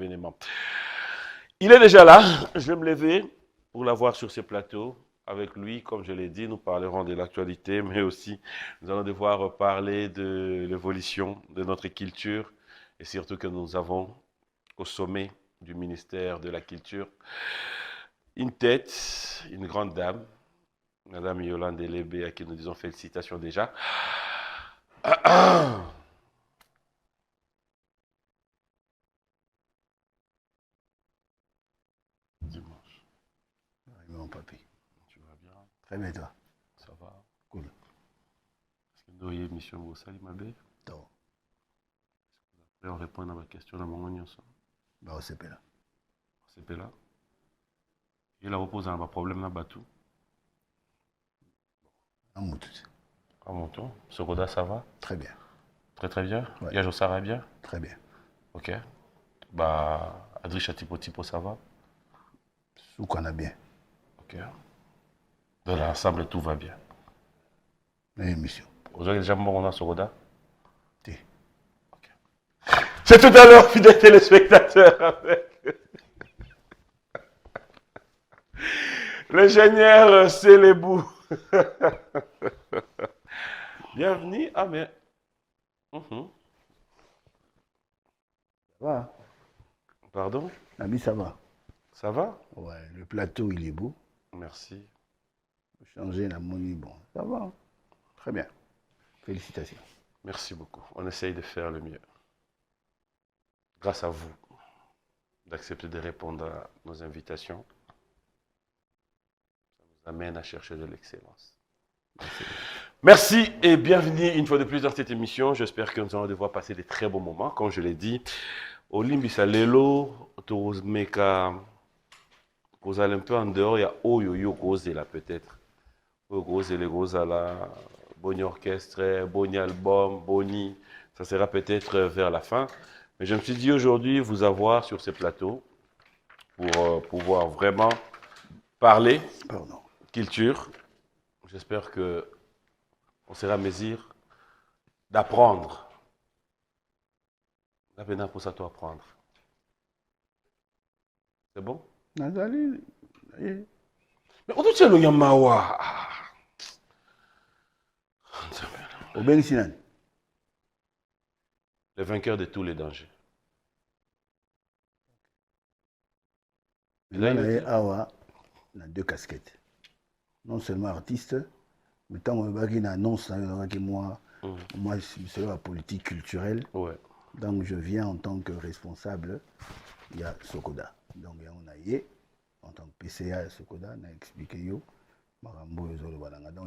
événement. Il est déjà là, je vais me lever pour l'avoir sur ce plateau. Avec lui, comme je l'ai dit, nous parlerons de l'actualité, mais aussi nous allons devoir parler de l'évolution de notre culture et surtout que nous avons au sommet du ministère de la Culture une tête, une grande dame, Madame Yolande Lébé, à qui nous disons félicitations déjà. Dimanche. Mon papy. Tu vas bien? Très bien, toi. Ça va? Cool. Est-ce que nous avons mission au Salim Abbé? Toi. Après, on répond à ma question dans mon oignon. Bah, on s'est là. C'est là. Il a reposé un problème là tout. En moutou. À mon tour. Sokoda, ça va? Très bien. Très très bien. Ouais. Yajo, ça va bien? Très bien. Ok. Bah, Adrisha Tipo, ça va? Sous qu'on a bien. Ok. Dans l'ensemble, tout va bien. L'émission. Aujourd'hui, déjà, on a Sokoda? Si. Ok. C'est tout à l'heure, fidèles téléspectateurs, avec l'ingénieur Célébou. Bienvenue. Ah, mais. Ça va? Pardon? Nabi, ça va? Ça va? Ouais, le plateau, il est beau. Merci. Changer la monnaie, bon. Ça va? Très bien. Félicitations. Merci beaucoup. On essaye de faire le mieux. Grâce à vous, d'accepter de répondre à nos invitations. Ça nous amène à chercher de l'excellence. Merci et bienvenue une fois de plus dans cette émission. J'espère que nous allons devoir passer des très bons moments. Comme je l'ai dit, au Limbisa Lelo, Torosmeka, vous allez un peu en dehors, il y a Oyoyo Gozela peut-être. Gozela, Gozala, Boni Orchestre, Boni Album, Boni, ça sera peut-être vers la fin. Mais je me suis dit aujourd'hui vous avoir sur ces plateaux pour pouvoir vraiment parler culture. J'espère que on sera à mesure d'apprendre. Là, maintenant, pour ça, toi apprendre. C'est bon? Nazali. Mais on dit le Yamawa. Au Bensinan. Le vainqueur de tous les dangers. Là, il y a Awa, il a deux casquettes. Non seulement artiste, mais tant qu'on une annonce, moi, c'est la politique culturelle. Ouais. Donc, je viens en tant que responsable, il y a Sokoda. Donc, on a y en tant que PCA Sokoda, on a expliqué yo. Donc, il y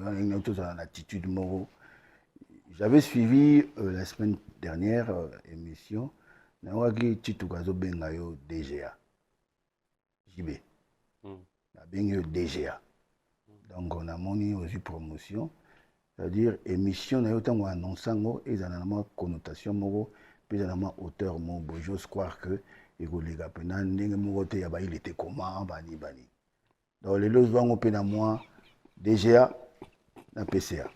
a une attitude morale. J'avais suivi la semaine dernière émission, Nawagi Chitukazo Bengayo DGA. JB. Bengayo DGA. Donc, on a moni aussi promotion. C'est-à-dire, émission, on a annoncé et il y a une connotation moro, puis il y a une auteur moro. J'ose croire que il était comment, bani. Donc, les lois vont au moi, DGA, la PCA.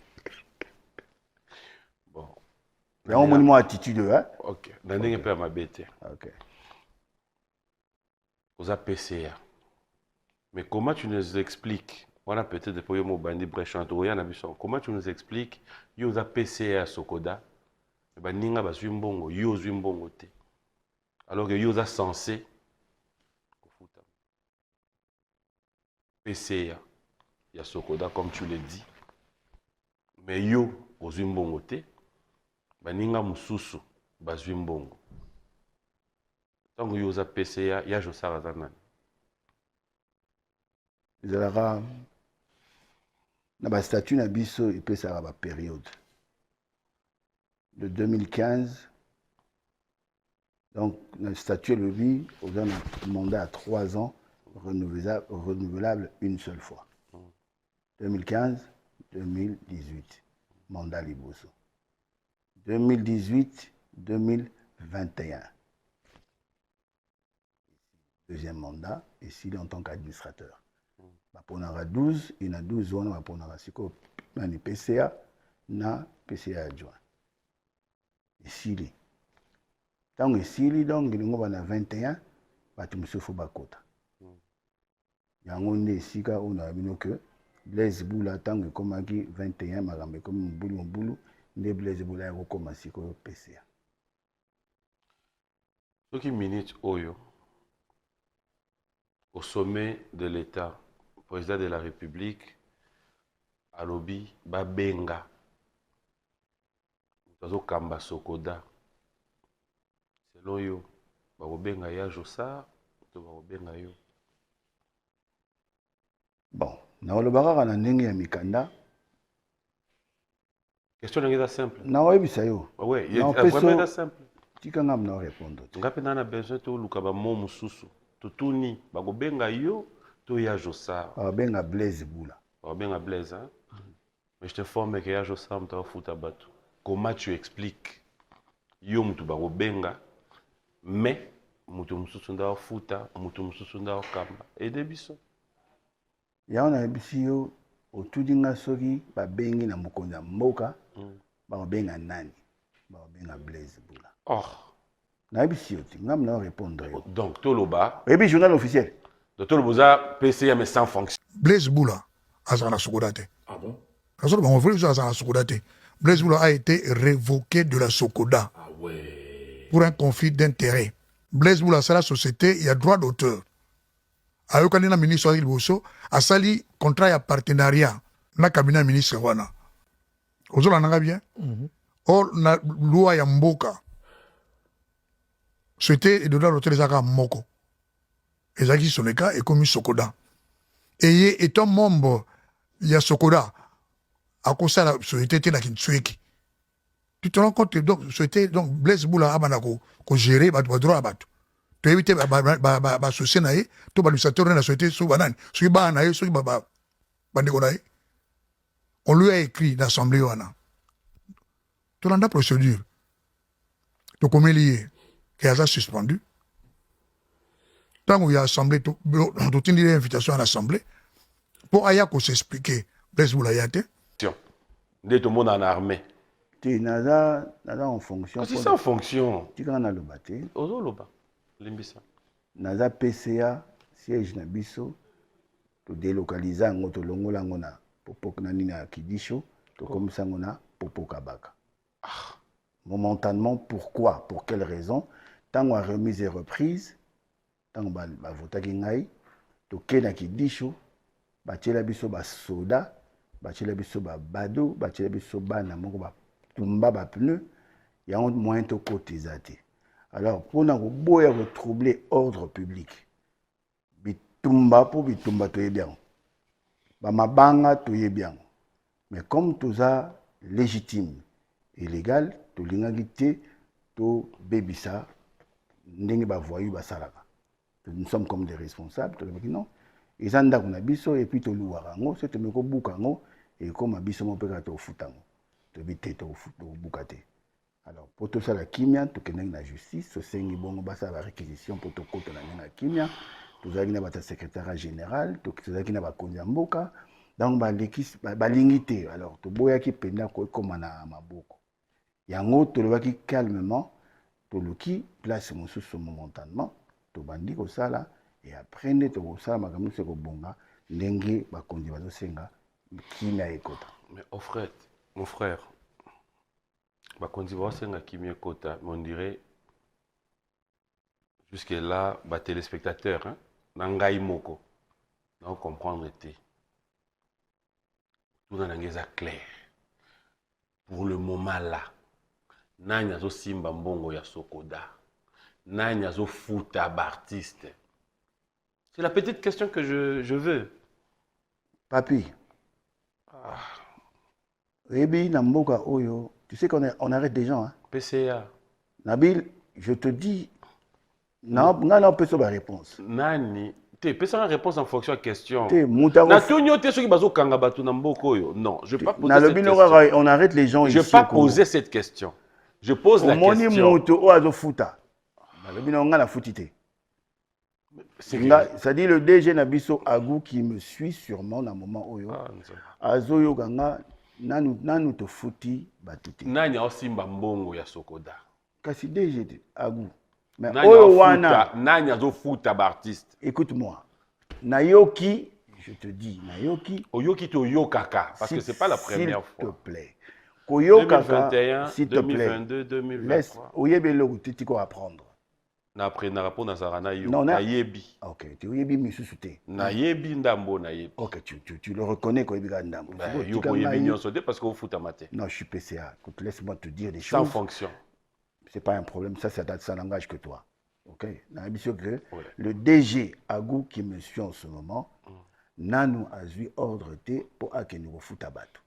Bon. Il y a un monument attitude, hein? Ok. Dans un peu à ma bête. Ok. Vous avez PCA. Mais comment tu nous expliques? On a peut-être des mots bandits brèchant. Comment tu nous expliques? Vous avez PCA Sokoda. Ninga basuimbongo, yo zuimbongo te. Alors que yo za censé PCA, il y a Sokoda comme tu l'as dit. Mais yo ozuimbongo te, baninga mususu bazuimbongo. Tant que yo za PCA, il y a Josara Zanan. Il y a un statut na biso et puis ça va période. De 2015, donc le statut le vie, on a un mandat à 3 ans, renouvelable une seule fois. 2015-2018, mandat Liboso. 2018-2021. Deuxième mandat, ici en tant qu'administrateur. On a 12, il y a 12 ans, on a un PCA, na PCA adjoint. Ici, Tant esili donc ngongo bana 21 batu musufu bakota. Yango nde esika ona bino que Blaise Boula tango komaki 21 makambe comme mbulu nde Blaise Boula yako koma siko PCA. Soki minute oyo au sommet de l'État, président de la République, alobi babenga tazo kamba Sokoda. Selon yo, babenga ya Josa, to babenga yo. Bon, na olobaka na ndenge ya mikanda. Question est simple. Na oyebisa yo. Ouais, il est vraiment simple. Tika ngam na répondre. Ngape na besoin to luka ba mo mususu. Totuni babenga yo to ya Josa. Babenga Blaise Boula. Babenga Blaise hein. Mais je te forme que ya Josa mta futa batu. Comment tu expliques yo mutu babenga mais mutu mususu nda futa, mutu mususu nda kamba. Et debiso. Ya on a bisi yo otudinga soki babengi na mokonza mboka babenga nani babenga Blaise Boula. Oh na bisi yo ngam na répondre. Donc toloba et puis journal officiel de toloboza PCA mais sans fonction. Blaise Boula azana Sokoda te. Ah bon? Parce que bon vrai azana Sokoda te. Blaise Boula a été révoqué de la Sokoda. Ah ouais. Pour un conflit d'intérêt. Blaise Boula c'est la société, il y a droit d'auteur. Ayokani na ministre wa Liboso asali contrat ya partenariat na cabinet ministre wana. Ozola nanga bien. Or na loi ya mboka. C'était de droit d'auteur ezaka moko. Ezaki soneka et comme Sokoda. Et étant membre ya Sokoda à cause de la société na Kintsueki. Tu te rends compte donc société donc Blaise Boula abana ko gérer ba droit ba. Tu éviter ba souci nae to ba l'administrateur na société sous banane sous ba nae sous ba ndeko nae on lui a écrit l'assemblée wana to landa procédure to komeli qui a suspendu tant qu'il y a assemblée to tindi l'invitation à l'assemblée pour aya ko s'expliquer Blaise Boula yate nde to mona na armée ti naza en fonction c'est ça en fonction ti kana lo baté ozoloba limbisa naza PCA siège na biso to délocaliser ngo to longola ngo na popok na nini ya Kidisho to komisa ngo na popok Kabaka. Momentanément pourquoi pour quelle raison tango remise et reprise tango ba votaki ngai to kena Kidisho batiela biso ba soda batiela biso ba bado batiela biso bana moko ba tumba ba pneu ya on moyen to cotiser. Alors, pour nous troubler l'ordre public, bitumba pour bitumba to bien. Mabanga to bien. Mais comme tout ça légitime et légal, to l'ingalité to bébisa, n'engue ba voyou ba salaka. Nous sommes comme des responsables, to non. Et ça nda kuna biso et puis to luwarango, c'est to meko bukango et comme biso mo peka to futango. To bité to bukate. Alors, pour tout ça, la kimia, tout le la justice, ce sengi bon, basa la réquisition pour tout côté la kimia, tout ça qui n'a pas de secrétaire général, tout ça qui n'a pas de kondiamboka, donc ba lingité. Alors, tout boya qui penda comme na maboko. Yango tout le qui calmement, tout le qui place mon sous momentanément, tout bandi ko sala et après ne tout ça magamu se ko bonga, ndenge ba kondi ba senga kimia ekota. Mais au frère, mon frère on dirait jusque là les téléspectateurs hein nangai moko donc comprendre été tout dans l'anglaise clair pour le moment là nanya zo simba mbongo ya Sokoda nanya zo futa artiste c'est la petite question que je veux papi Rebi Namboka Oyo, tu sais qu'on arrête des gens. Hein? PCA. Nabil, je te dis, non, on peut sauver la réponse. Nani, tu peux la réponse en fonction de la question. Non, je ne vais pas poser cette question. On arrête les gens ici. Je ne vais pas poser cette question. Je pose la question. Ça dit le DG Nabiso Agou qui me suit sûrement dans un moment où Azoyo Ganga nanu to futi batute. Nanya osimba mbongo ya Sokoda. kasi DG agu mais Nani oyo afuta, wana nani azofuta ba artiste. écoute-moi nayoki je te dis nayoki Oyoki to yokaka parce que c'est pas la première s'il te fois. plaît koyokaka 2021, s'il te plaît 2022, laisse 2023. oyebele okutiti ko apprendre Na après na rapport na Sarana yo. Non, Na yebi. ok tu oyebi misusu te Na yebi ndambo na yebi. ok tu le reconnais koyebi ka ndambo Yo ko yebi nyonso te parce que vous fout mate. non je suis PCA écoute laisse-moi te dire des Sans choses fonction. c'est pas un problème ça n'engage que toi ok que Ouais. le DG Agou qui me suit en ce moment nanu azui ordre te pour akeni refuta bato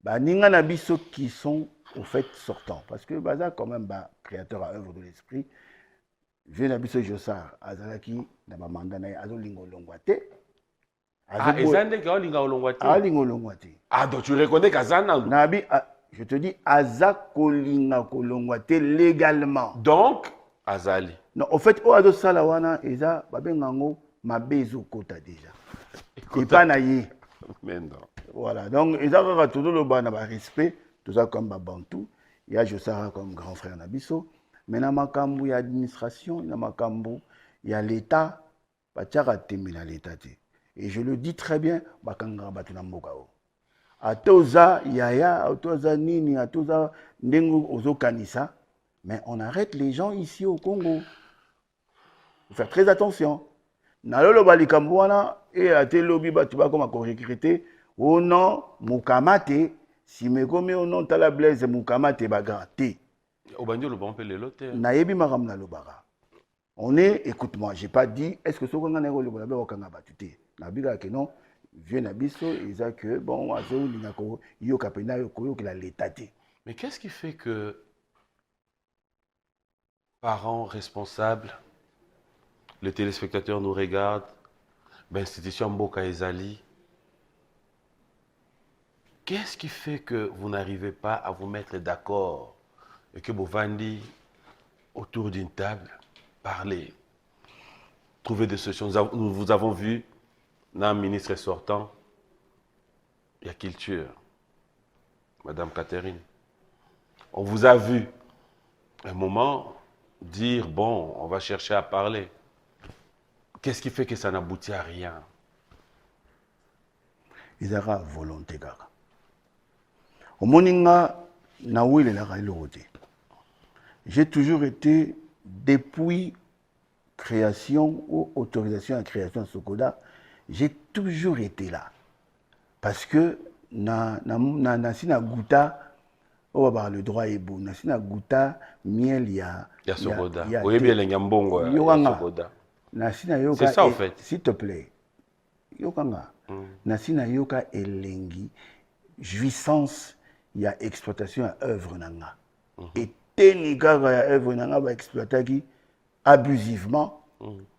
baninga na biso qui sont au fait sortants parce que baza quand même ba créateur à œuvre de l'esprit vieux na biso Jossar azalaki na ba mandat na azo lingolongwa te Ah, ezande ka olinga olongwa te. lingolongwa te Ah, donc tu reconnais qu'Azana. nabi je te dis aza kolinga kolongwa te légalement Donc, Azali. non au fait o azo sala wana eza babengango mabe ezokota déjà epa na ye Mais non. voilà donc eza kaka tozoloba na barespect toza comme babantu ya Jossara comme grand frère na biso mais na makambo ya administration na makambo ya l'état batiaka tembe na l'état te et je le dis très bien bakangaka bato na mboka o ata oza yaya ata oza nini ata oza ndenge ozokanisa mais on arrête les gens ici au Congo faut faire très attention naloloba likambo wana e ate lobi bato bakoma korecruter o non mukama te si mekomi o non tala Blaise mukama te bagan te Obanyo le bon pe le lote. nayebi makambo nalobaka on est écoute-moi j'ai pas dit est-ce que soko ngana koloba ba okanga bato te nabika ke non vieux na biso eza que bon azolinga ko yoka pena yo koyokela l'état te. Mais qu'est-ce qui fait que parents responsables, les téléspectateurs nous regardent, l'institution Mboka Ezali, qu'est-ce qui fait que vous n'arrivez pas à vous mettre d'accord et que vous vendez autour d'une table, parler, trouver des solutions? Nous vous avons vu, dans le ministre sortant, il y a culture, Madame Catherine. On vous a vu, un moment, dire, bon, on va chercher à parler. Qu'est-ce qui fait que ça n'aboutit à rien? Ezaka volonté kaka. Omoninga na wile la kailote. J'ai toujours été depuis création ou autorisation à création Sokoda, j'ai toujours été là. Parce que na sina guta on va le droit est beau. Na sina guta miel ya Sokoda. Oui bien les ngambongo ya Sokoda. Nasina yoka, c'est ça, en fait. S'il te plaît. Yokanga. Nasina yoka elengi, jouissance, il y a exploitation à œuvre nanga. Et ténigaga ya œuvre nanga va exploiter abusivement,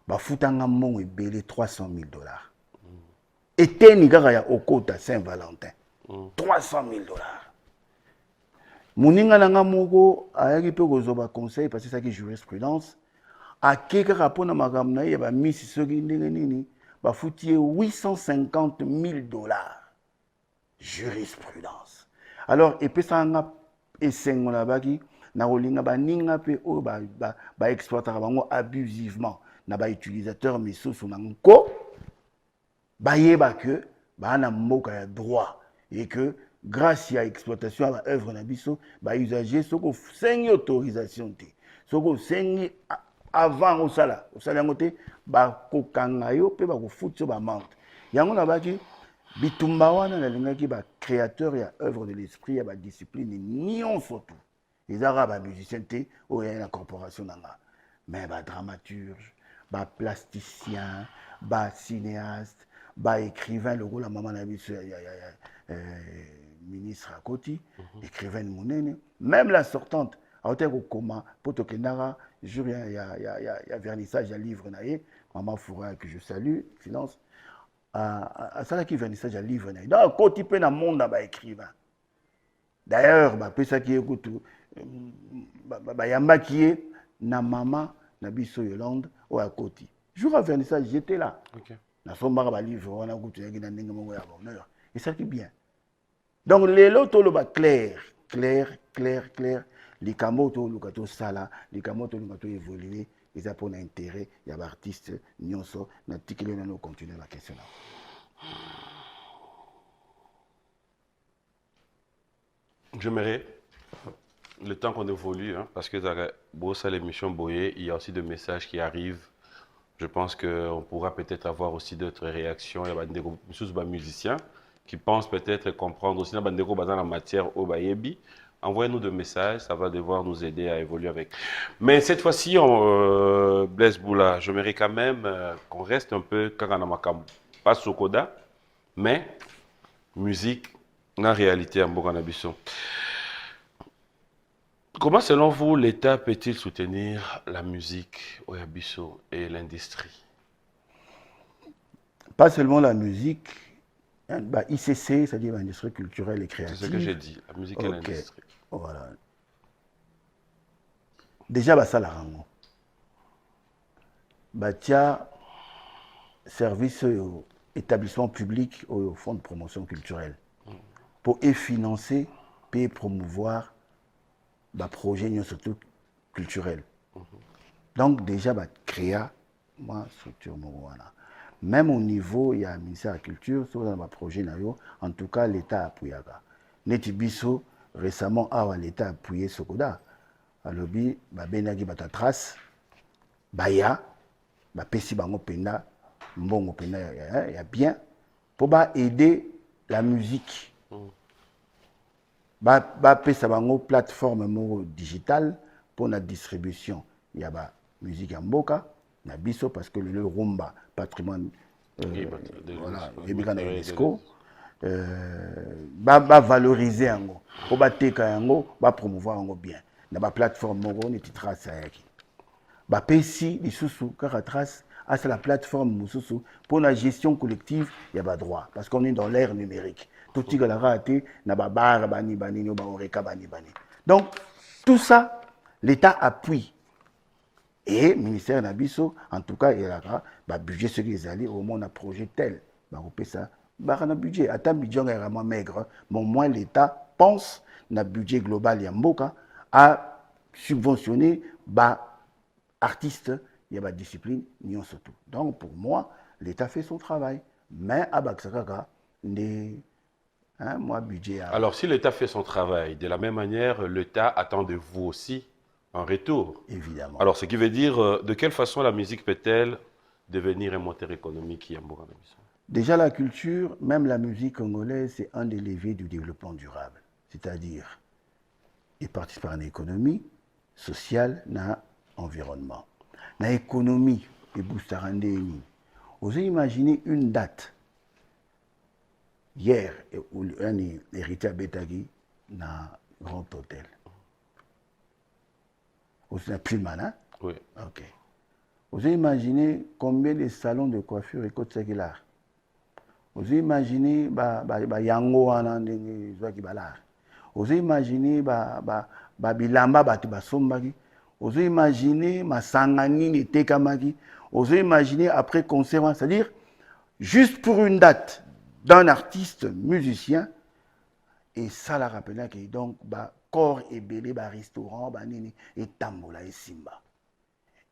va foutanga mon et belé $300,000. Et ténigaga ya okota Saint-Valentin. $300,000. Moninga nanga moko ayaki pe kozoba conseil parce que ça qui jurisprudence. A quelque rapport na makamna ya ba misi soki ndenge nini ba foutie $850,000 jurisprudence alors et pesa nga esengo na baki na kolinga baninga pe o ba exploiter bango abusivement na ba utilisateur misusu na nko ba yeba que ba na mboka ya droit et que grâce à exploitation à œuvre na biso ba usager soko sengi autorisation te soko sengi avant au sala ngote ba kokanga yo pe ba ko futu ba mante yango na baki bitumba wana na lingaki ba créateur ya œuvre de l'esprit ya ba discipline nyonso tout les arabes ba musicien te o ya la corporation nanga mais ba dramaturge ba plasticien ba cinéaste ba écrivain le la maman na biso ya ministre à côté écrivain monene même la sortante aote ko koma poto kenara jour il y a vernissage à livre naé maman Foura que je salue finance à ça qui vernissage à livre naé donc côté pe na monde ba écrivain d'ailleurs ba pesa ki écoute ba yamba qui na maman na biso Yolande ou à côté jour à vernissage j'étais là OK na somba ba livre on a goûté na ndenge mo ya bonheur et ça qui bien donc les lots to lo ba clair likambo toluka tosala likambo toluka toévoluer eza mpona intérêt ya baartiste nyonso natikeli nano continue la question na J'aimerais, le temps qu'on évolue, hein, parce que dans l'émission Boyer, il y a aussi des messages qui arrivent. Je pense qu'on pourra peut-être avoir aussi d'autres réactions. Il y a des musiciens qui pensent peut-être comprendre aussi dans la matière au Bayebi. Envoyez-nous des messages, ça va devoir nous aider à évoluer avec. Mais cette fois-ci, Blaise Boula, j'aimerais quand même qu'on reste un peu Karanamaka, pas Sokoda, mais musique, en réalité, en Boganabiso. Comment, selon vous, l'État peut-il soutenir la musique au Yabiso et l'industrie? Pas seulement la musique, hein, bah, ICC, c'est-à-dire l'industrie culturelle et créative. C'est ce que j'ai dit, la musique et l'industrie. Voilà. Déjà, bah, ça la rango. Bah, tiens, service au établissement public au fonds de promotion culturelle pour financer et promouvoir bah, projet surtout culturel. Donc déjà bah, créer moi structure voilà. Même au niveau il y a un ministère de la culture sur un projet nayo en tout cas l'État appuyé neti biso récemment l'État a appuyé Sokoda alobi ba benaki bata trace baya ba pesi bango penda mbongo penda ya bien pour ba aider la musique. Ba pesa bango plateforme moko digitale pour la distribution. Il y a ba musique en boka na biso parce que le rumba patrimoine voilà UNESCO ba valoriser yango pour ba teka yango ba promouvoir yango bien na ba plateforme moko ni titrace yaki ba pesi lisusu kaka trace à la plateforme mususu pour la gestion collective il y a ba droit parce qu'on est dans l'ère numérique. Donc, tout ça, l'État appuie. Et le ministère Nabiso, en tout cas, il y a un budget sur les alliés, au moins un projet tel. Ça, un budget. Attends, budget est vraiment maigre. Mais au moins, l'État pense, un budget global, il y a Mboka, à subventionner les artistes, il y a une discipline, n'y surtout. Donc, pour moi, l'État fait son travail. Mais à Baksakaka, hein, moi, budget. Alors, si l'État fait son travail, de la même manière, l'État attend de vous aussi un retour. Évidemment. Alors, ce qui veut dire, de quelle façon la musique peut-elle devenir un moteur économique qui est Déjà, la culture, même la musique congolaise, c'est un des leviers du développement durable. C'est-à-dire, il participe à une économie sociale, dans l'environnement. Dans l'économie, et Boustarandéni. Vous imaginez une date. Hier, un héritier Betagi dans un grand hôtel. Vous avez plus mal, hein? Oui. Ok. Vous imaginez combien de salons de coiffure et côte séculaire? Vous imaginez yango vous imaginez bilamba batu basombaki. Vous imaginez masangani ne tekamaki. Vous imaginez après concert, c'est-à-dire juste pour une date d'un artiste musicien et ça la rappelle que donc corps et belé restaurant nini et tambola et simba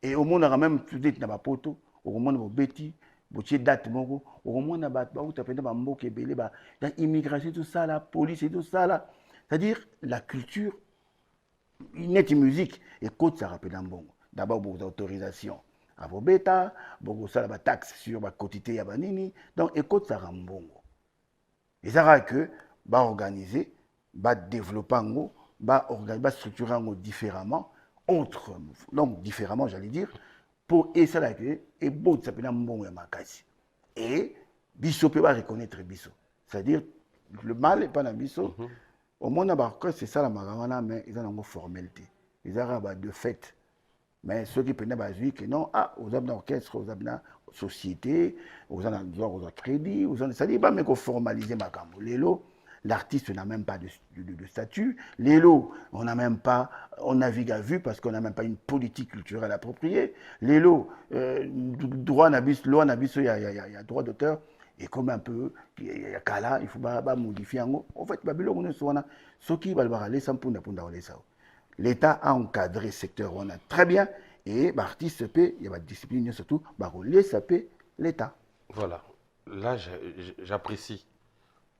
et au monde a même tout dit na ba poto au monde bo beti bo tie date moko au monde ba ou tapenda ba mboke belé dans immigration tout ça la police et tout ça là, c'est-à-dire la culture net musique et côte ça rappelle mbongo d'abord vos autorisations à vos bêta beaucoup ça la taxe sur ba quantité ya banini donc et côte ça rambongo. Et ça va que organiser, développer, structurer différemment, donc différemment, j'allais dire, pour essayer de et bon, ça peut être un bon makasi. Et Bisso peut pas reconnaître Bisso. C'est-à-dire, le mal n'est pas dans Bisso. Au moins, c'est ça la maramana, mais ils ont une formalité. Ils ont de fait. Mais ceux qui prenaient dire que non, vous avez un orchestre, vous avez une société, vous avez un droit au crédit, ça dit pas mais qu'on formalise ma cambo. Lélo, l'artiste n'a même pas de statut. Lélo, on n'a même pas, on navigue à vue parce qu'on n'a même pas une politique culturelle appropriée. Lélo, droit n'abus, loi n'abus, il y a droit d'auteur. Et comme un peu, il y a Kala, il faut modifier en gros. En fait, Babylone, on est sur ce qui va aller sans punda ça. L'État a encadré le secteur, on a très bien, et l'artiste peut, il y a la discipline surtout, ça peut l'État. Voilà. Là, j'apprécie.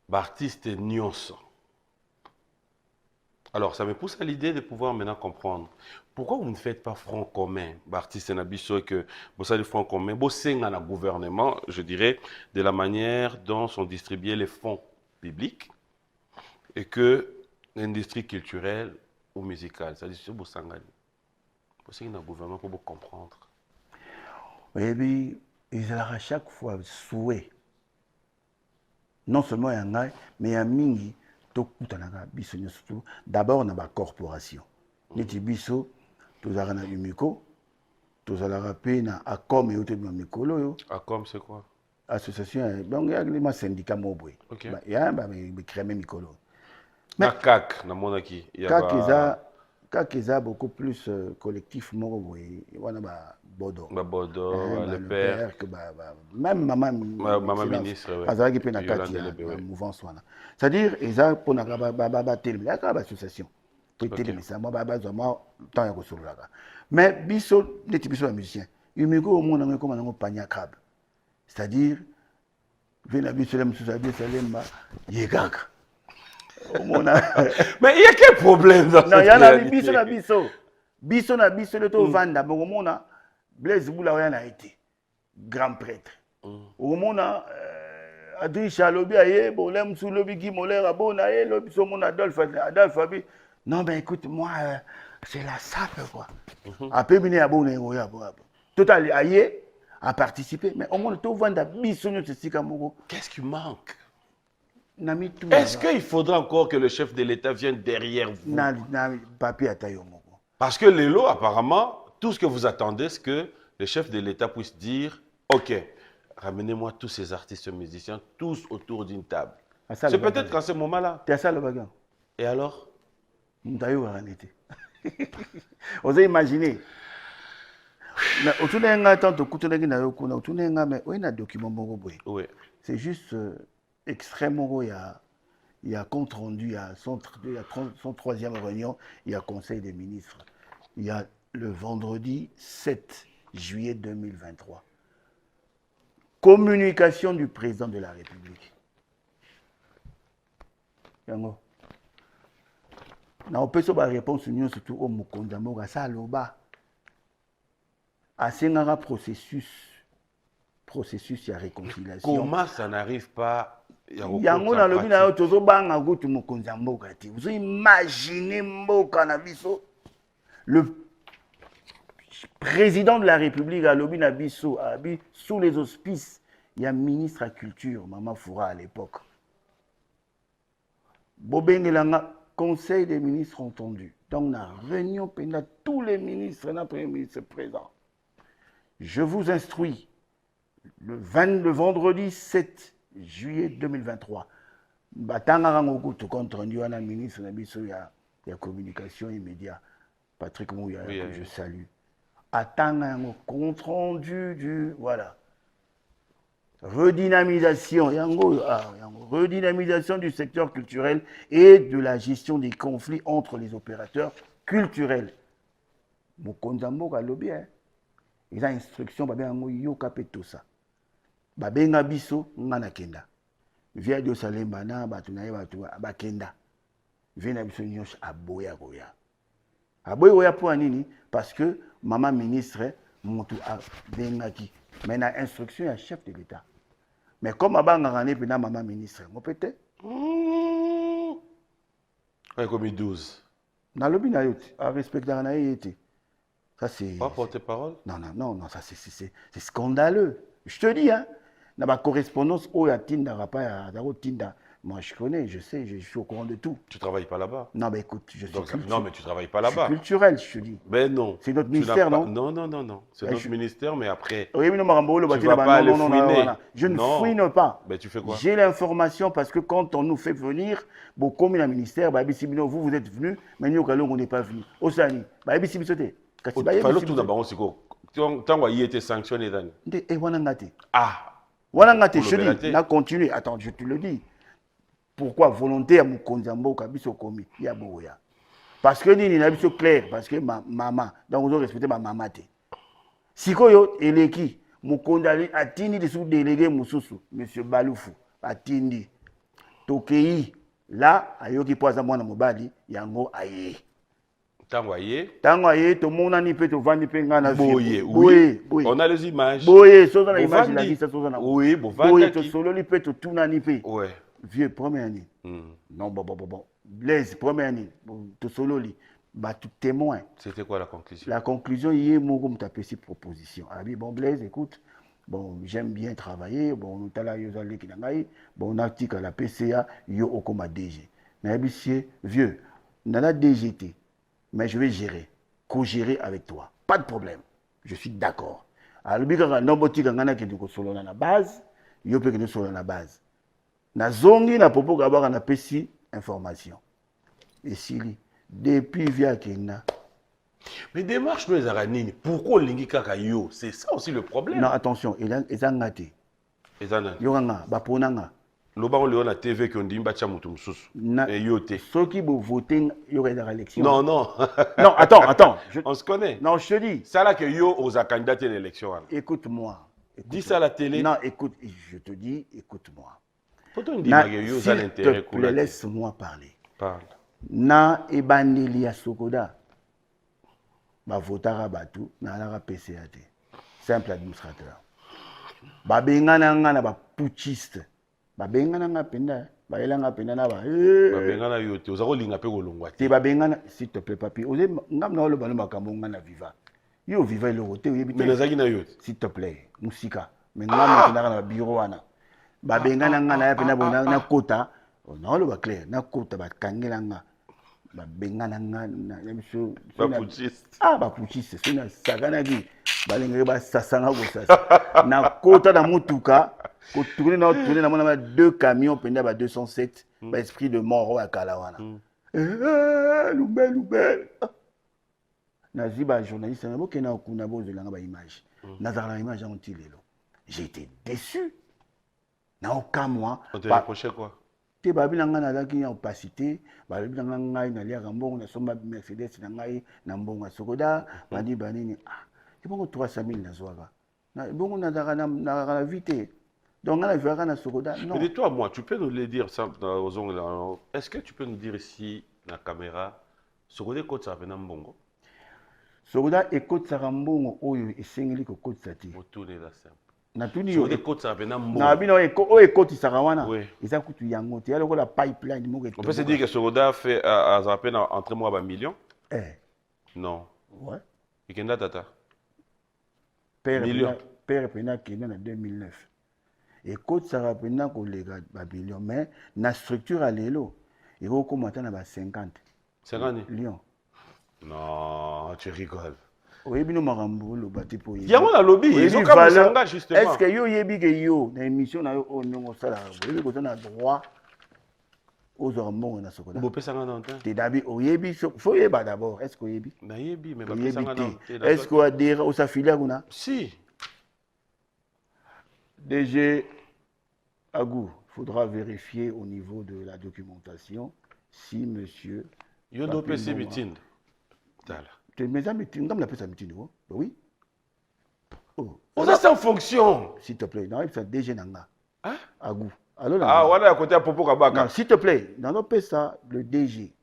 L'artiste est nuance. Alors, ça me pousse à l'idée de pouvoir maintenant comprendre. Pourquoi vous ne faites pas front commun, l'artiste Nabiso, et que vous avez le front commun, vous êtes dans le gouvernement, je dirais, de la manière dont sont distribués les fonds publics et que l'industrie culturelle ou musicale, c'est-à-dire que vous êtes dans le gouvernement pour vous comprendre. Et puis, ils ont à chaque fois souhait. Non seulement il y en a, mais il y a mingi, d'abord dans la corporation. Niti biso, tous à la Umiko, tous à la rapé, na Acom et autres Mikolo. Acom, c'est quoi? Association, donc il y a les syndicats mobile. Ok. Il y a un créé Mikolo. Mais CAC, dans mon acquis. CAC est beaucoup plus collectif, il y a Bodo. Le père. Même maman ministre. c'est-à-dire, ils ont pour l'association. Mais biso, les biso musiciens. Umigo au monde comme un panier à crabe. C'est-à-dire, vient à biso les musiciens, Mais il y a quel problème dans non, cette il y a la réalité? biso, le to vanda, bon, on a Blaise Boula a été grand prêtre. Au monde, Adricha Lobi aye, bon, l'aime sous Lobi qui molère à bon aye, Lobi sur mon Adolphe Abi. Non, ben écoute, moi, c'est la sape, quoi. Après, bien, à bon, total, aye, à participer, mais au monde, tout vanda, biso, c'est qu'est-ce qui manque? Est-ce Est-ce qu'il faudra encore que le chef de l'État vienne derrière vous? Parce que Lelo, apparemment, tout ce que vous attendez, c'est que le chef de l'État puisse dire « Ok, ramenez-moi tous ces artistes musiciens, tous autour d'une table. » C'est peut-être qu'à ce moment-là. C'est ça le bagage. Et alors? Vous avez imaginé. C'est juste extrêmement. Il y a compte rendu, il y a son troisième réunion, il y a Conseil des ministres. Il y a le vendredi 7 juillet 2023. Communication du président de la République. Yango. On peut se répondre surtout au Mukondamo, à ça, l'oba. À ce processus, il y a réconciliation. Comment ça n'arrive pas? Vous imaginez le président de la République à Lobi Nabiso, sous les auspices, il y a ministre à culture, Maman Foura à l'époque. Bobengelanga, conseil des ministres entendu. Donc, la réunion, tous les ministres, le premier ministre présent. Je vous instruis, le vendredi 7 juillet 2023, tout compte rendu à la ministre, il y a communication immédiate. Patrick Mouya, que je salue. Attendre un compte rendu du. Voilà. Redynamisation du secteur culturel et de la gestion des conflits entre les opérateurs culturels. Mokonzambo Galobi, ils ont instruction, yoka tout ça. Babenga biso, ngana kenda. Via de Salembana, batunaye bakenda. Via biso nyosh aboya goya. Aboya goya pour nini? Parce que maman ministre, montou a bengaki. Mais na instruction à chef de l'État. Mais comme abanga ngane pena maman ministre, on peut être. Comme 12. Na lobi na yoti, à respecter na yété. Ça c'est. Pas porte-parole? Non, ça c'est scandaleux. Je te dis, hein. Dans ma correspondance, moi je connais, je sais, je suis au courant de tout. Tu travailles pas là-bas? Non, mais écoute, je suis non, mais tu travailles pas là-bas. Culturel, je te dis. Mais non. C'est notre ministère, non? Non. C'est notre ministère, mais après. Oui, mais non, tu vas pas aller fouiner. Je ne fouine pas. Mais tu fais quoi? J'ai l'information parce que quand on nous fait venir, bon, comme le ministère, vous êtes venus, mais nous, on n'est pas venus. Osani, tout d'abord, on s'y go. Tant qu'il était sanctionné, Dani. Et Wanangate. Ah. Wanangate, je dis, on a continué. Attends, je te le dis. Pourquoi volontaire Mukonzambo Kabiso Komi Yaboya. Parce que nini na biso clair parce que ma maman donc vous respectez ma maman te. Sikoyo eleki mukondali atindi de sous délégué mususu monsieur Balufu atindi tokei là ayoki poza mwana mobali yango aye. Tango aye. Tango aye to mona ni pe to vandi pe ngana Boye, oui. On a les images. Boye, soza na image la qui ça soza na. Oui, Boye to solo li pe to tuna ni pe. Ouais. Vieux première année. Non bon. Blaise première année. To solo li ba tout témoin. C'était quoi la conclusion? La conclusion hier moko mtapesi proposition. Ah oui bon Blaise écoute. Bon, j'aime bien travailler. Bon, nous tala yo zali ki nangai. Bon, on a tika la PCA yo okoma DG. Na bisie vieux. Nana DGT. Mais je vais gérer, co-gérer avec toi. Pas de problème. Je suis d'accord. Alors, quand on a qui est sur la base, il y a qui sur la base. Na zongi na popo gaba na pesi information. Et si depuis via Kenya. Mais démarche nous les aranini. Pourquoi lingi kaka yo? C'est ça aussi le problème. Non, attention, il a ngate. Yoranga, baponanga. Lobango Léon a TV qui ont dit Mbacha Moutoumsous. Et yote. Ceux qui vont voter, il y aurait des élections. Non. Non, attends. On se connaît. Non, je te dis. Ça là que yo aux candidats à l'élection. Écoute-moi. Dis ça à la télé. Non, écoute, je te dis, écoute-moi. Pourtant on dit que yo ça l'intérêt pour laisse-moi parler. Parle. Na ebandeli ya Sokoda. Ba votara batu na la PCAT. Simple administrateur. Ba bengana ngana ba putschiste. Babengana ngapenda baelanga penda na ba babengana yote ozako linga pe kolongwa te babengana s'il te plaît papi oze ngamna lo balo makambo ngana viva yo viva le hotel yebi mais nazaki na yote s'il te plaît musika mais ngamna tena na bureau wana babengana ngana ya penda bona na kota na lo ba clair na kota ba kangela nga babengana ngana ya biso ba putschiste ba putschiste sina sakana ki balengere ba sasanga ko sasa na kota na mutuka. Quand tourner dans deux camions, pendant 207, esprit de mort à Kalawana. Nouvelle. Naziba journaliste, n'a pas de image. Nazar image en tilelo. J'ai été déçu. N'a aucun mois. On te reprochait quoi? Te babi nanga na ki opacité, babi nanga ngai na lia rambongo na somba Mercedes na ngai na mbongo Sokoda, bani banini ah. Et bon 300 000 na zoaga. Na bongo na vite. Donc, on a vu à Sokoda. Non. Mais de toi, moi, tu peux nous le dire, est-ce que tu peux nous dire ici, la caméra, Sokoda est côte Sarabena Mbongo? Sokoda est côte Sarambongo, oyo et singli ko côte Sati. Retournez la simple. Na tuni Sokoda est côte Sarabena Mbongo. Na bino est côte Sarawana. Oui. Ils a coûté yango. Tu as le la pipeline. On peut se dire que Sokoda fait à Sarabena entre moi 1 million? Non. Ouais. Et Kenda Tata? Million. Père Pena Kenda en 2009. Et côte Sarapena ko lega million mais na structure à l'élo il faut commenter na 50 Lyon. Non, tu rigoles. Oui, bino marambo lo bati po y a mon lobby ils ont comme ça justement. Est-ce que yo yebi que yo na émission na yo onongo sala yebi ko na droit aux hormones na Sokoda. Bo pesa ngana ntan. Te dabi o yebi faut yeba d'abord est-ce que yebi? Na yebi mais ba pesa ngana. Est-ce que adhère au s'affiler kuna? Si. DG Agou, il faudra vérifier au niveau de la documentation si monsieur... Yo do PC meeting. Tala. Mais ça meeting, comme la PC meeting, oui. Oh, ça c'est en fonction. S'il te plaît, non, c'est DG Nanga. Hein? Agou. Ah, voilà à côté à Popo Kabaka. S'il te plaît, dans notre ça, le DG.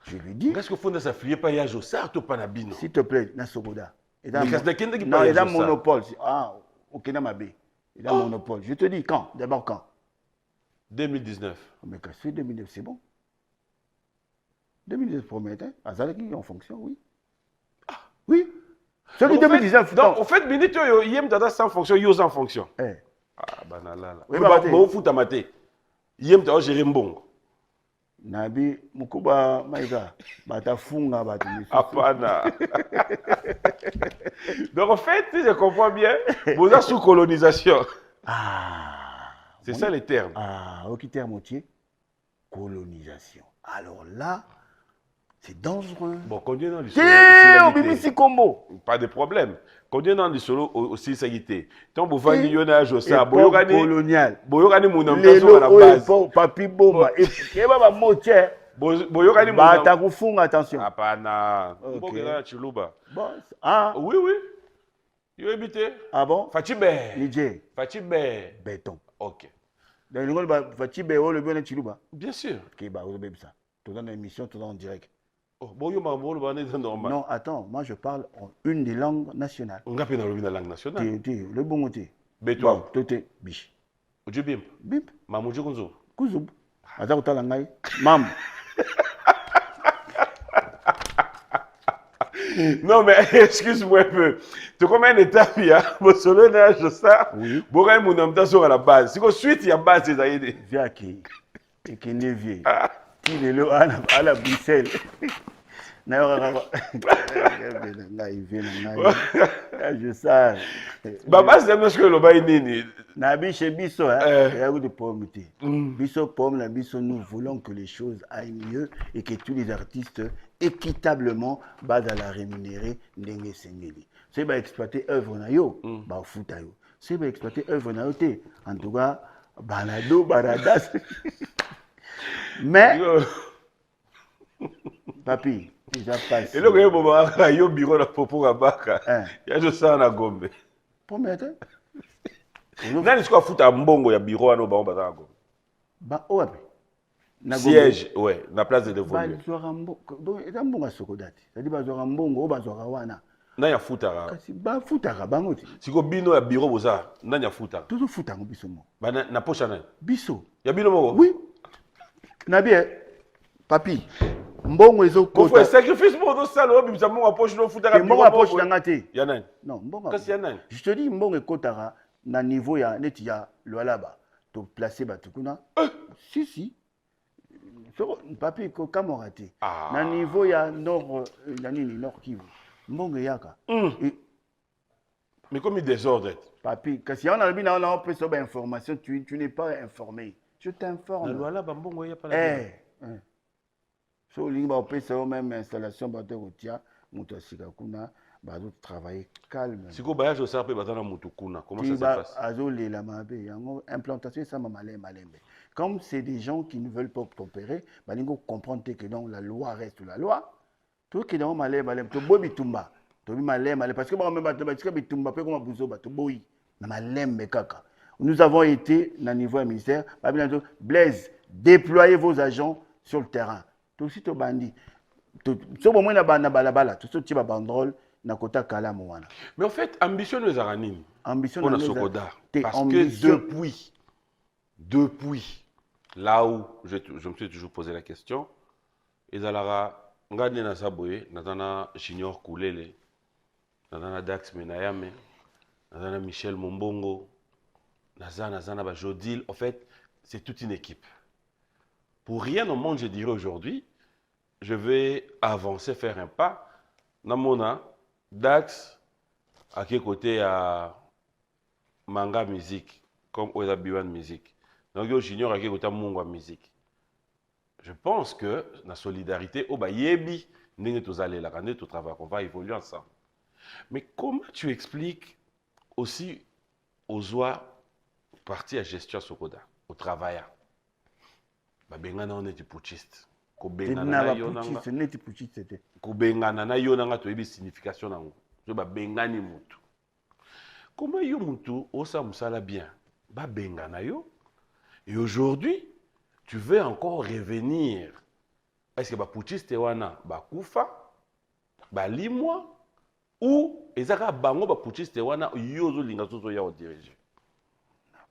Je lui dis... Qu'est-ce que faut ça flier pas yajo ça to panabino. S'il te plaît, na Sokoda. Mais qu'est-ce que non, il y a un monopole. Ah, OK na mabé. Il a un monopole. Je te dis quand? D'abord quand? 2019. Mais quand c'est 2019, c'est bon. 2019 promet, hein? Azalaki en fonction, oui. Ah, oui. Celui 2019. Donc, au fait, minute, yem tada sans fonction, yo sans fonction. Ah, banala. Oui, bon, fout à mater. Yem tada gérer mbongo. Nabi, Mukuba, Maïga, Bata Funga, Bata Apana. Donc, en fait, si je comprends bien, vous êtes sous colonisation. Ah. C'est ça les termes. Ah, ok, terme entier. Colonisation. Alors là, c'est dangereux. Bon, combien dans l'histoire? Combo. Pas de problème. Combien dans l'histoire aussi ça y était? Tant que vous avez dit, Jossa, colonial. Boyogani, mon homme, à la base. Papi Boma. Et bah, motier. boyokani Bata kufunga, attention. Hapana. Ok. Mboka na Chiluba. Bon, ah, Oui, oui. Yo habité. ah bon? Fachibe. Niger, Fachibe. béton. Ok. Donc, le gars, Fatibe, le bien de Chiluba. Bien sûr. Ok, bah, vous avez ça. Tout dans l'émission, tout en direct. Oh, bon, yo mambo, le normal. Non, attends, moi je parle en une des langues nationales. On a dans la langue nationale. Le bon côté. Béton. Bon, tout est biche. Ojo bim. Bip, Mamoujo Gonzo. Kouzoub. Attends, tu as langue. Mam. Non, mais excuse-moi un peu. Tu combien d'étapes il y a? Mon solo nage ça. Oui. Bon, quand mon homme sur à la base. Si ensuite il y a base des aïdés. Viens qui. Et qui n'est vieux. Il est là à la Bruxelles. Je sais. Baba, c'est même ce que le bail nini. Nabi chez Bisso, il y a eu des pommes. Bisso, pomme, la Bisso, nous voulons que les choses aillent mieux et que tous les artistes équitablement basent à la rémunérer n'engue sengeli. C'est pas exploiter œuvre na yo, bah fouta yo. C'est pas exploiter œuvre na yo te. En tout cas, balado, baradas. Mais, papi, déjà passé. Et là, quand il y a un bureau de Popo Abaka, il y a juste ça à Gombe. Promettre. Nani siko futa mbongo ya bureau ano ba on Gombe. Ba oape. Siège, ouais, la place de dévolu. Ba zwara mbongo. Donc, eza mbongo sokodati. C'est-à-dire ba zwara mbongo o ba zwara wana. Na ya futa. Kasi ba futa ka bango ti. Siko bino ya bureau boza, nani ya futa. Toujours futa ngo biso mo. Ba na poche na. Biso. Ya bino moko? Oui. Na bien. Papi. Mbongo ezo ko kota. faut sacrifice pour do sala obi bisa mbongo poche no futa ka mbongo a poche na ngate. Ya nani? Non, mbongo. Kasi ya nani? Je te dis mbongo ekotara na niveau ya neti ya Lualaba. To placer batukuna. Si. Papi ko kamorate. Na niveau ya nord nord Kivu. Mbongo yaka. Mais comme il désordre. Papi, kasi on a le on a pris sobre information, tu n'es pas informé. Je t'informe. Na Lualaba mbongo ya pas la. So linga opé ça même installation bateau routière, moto sika kuna, bazo travailler calme. Siko voyage au sarpe batana mutu kuna. Comment ça se passe? Azo la mabe, yango implantation ça malembe. Comme c'est des gens qui ne veulent pas opérer, balingo comprendre que donc la loi reste la loi. Tout qui dans malembe, to bobi tumba. To bi malembe parce que ba même bato ba tumba pe comme buzo bato boyi. Na malembe kaka. Nous avons été na niveau ministère, Blaise, déployez vos agents sur le terrain. Tout aussi to bandi. So bon na balabala, tout ce banderole na kota kala mwana. Mais en fait, ambition nous a ranini. Ambition on a Sokoda. Parce ambition. que depuis là où je me suis toujours posé la question, Ezalara ngani na saboye, natana Junior Koulele, natana Dax Menayame, natana Michel Mombongo, natana Bajodil. En fait, c'est toute une équipe. Pour rien au monde, je dirais aujourd'hui, je vais avancer, faire un pas. Namona, Dax, à quel côté à Manga Musique, comme Oda Biwan Musique. Donc, yo junior à quel côté Mungwa Musique. Je pense que la solidarité, oh bah yebi, n'est tous allés la rendre tout travail, on va évoluer ensemble. Mais comment tu expliques aussi aux oies partie à gestion Sokoda, au travail? Bengana on est du putschiste. Kobengana na yo nanga to yebi signification nango. Je ba bengani mutu. Comment yo mutu osa musala bien? Ba bengana yo. Et aujourd'hui, tu veux encore revenir. Est-ce que ba putschiste wana ba kufa? Ba limwa ou ezaka bango ba putschiste wana yo zo linga zo ya o diriger.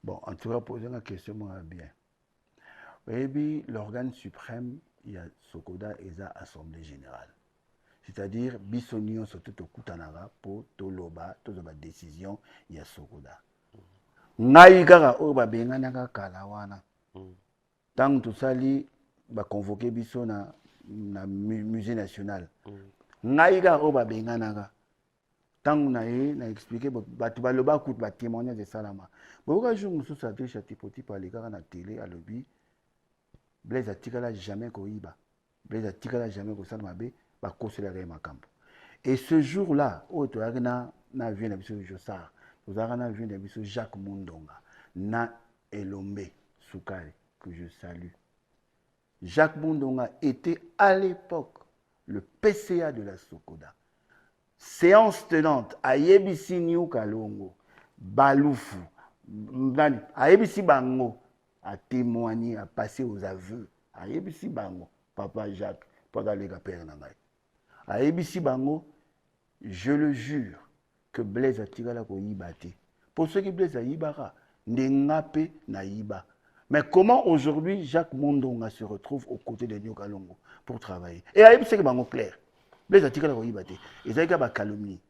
Bon, en tout cas poser la question moi bien. Et puis, l'organe suprême, il y a Sokoda et la Assemblée Générale. C'est-à-dire, Bissonion, surtout au Koutanara, pour Toloba, toute la décision, il y a Sokoda. Naïgara, Oba Benganaka Kalawana. Tant tout ça, il va convoquer Bisso na musée national. Naïgara, Oba Benganaka. Tant on a expliqué, tu vas le bas coûte, témoignage de Salama. Pourquoi je me suis satisfait chatipoti par les gars à la télé, à l'objet? Blaise atikala jamais koiba. Blaise atikala jamais ko salmabe ba koselere makambo. Et ce jour-là, au to na vient na biso Josar, to na vient na biso Jacques Mundonga, na Elombe Soukare que je salue. Jacques Mundonga était à l'époque le PCA de la Sokoda. Séance tenante à Yebisi New Kalongo, Baloufou, à Yebisi Bango, a témoigné, à passer aux aveux. À Yebisi Bango, Papa Jacques, pendant les père Nangai. À Yebisi Bango, je le jure que Blaise a tiré la koyibate. Pour ceux qui Blaise a yibara, n'engape na yiba. Mais comment aujourd'hui Jacques Mondonga se retrouve aux côtés de New Kalongo pour travailler? Et à Yebisi Bango clair. Blaise a tiré la koyibate. Et ça y a calomnie.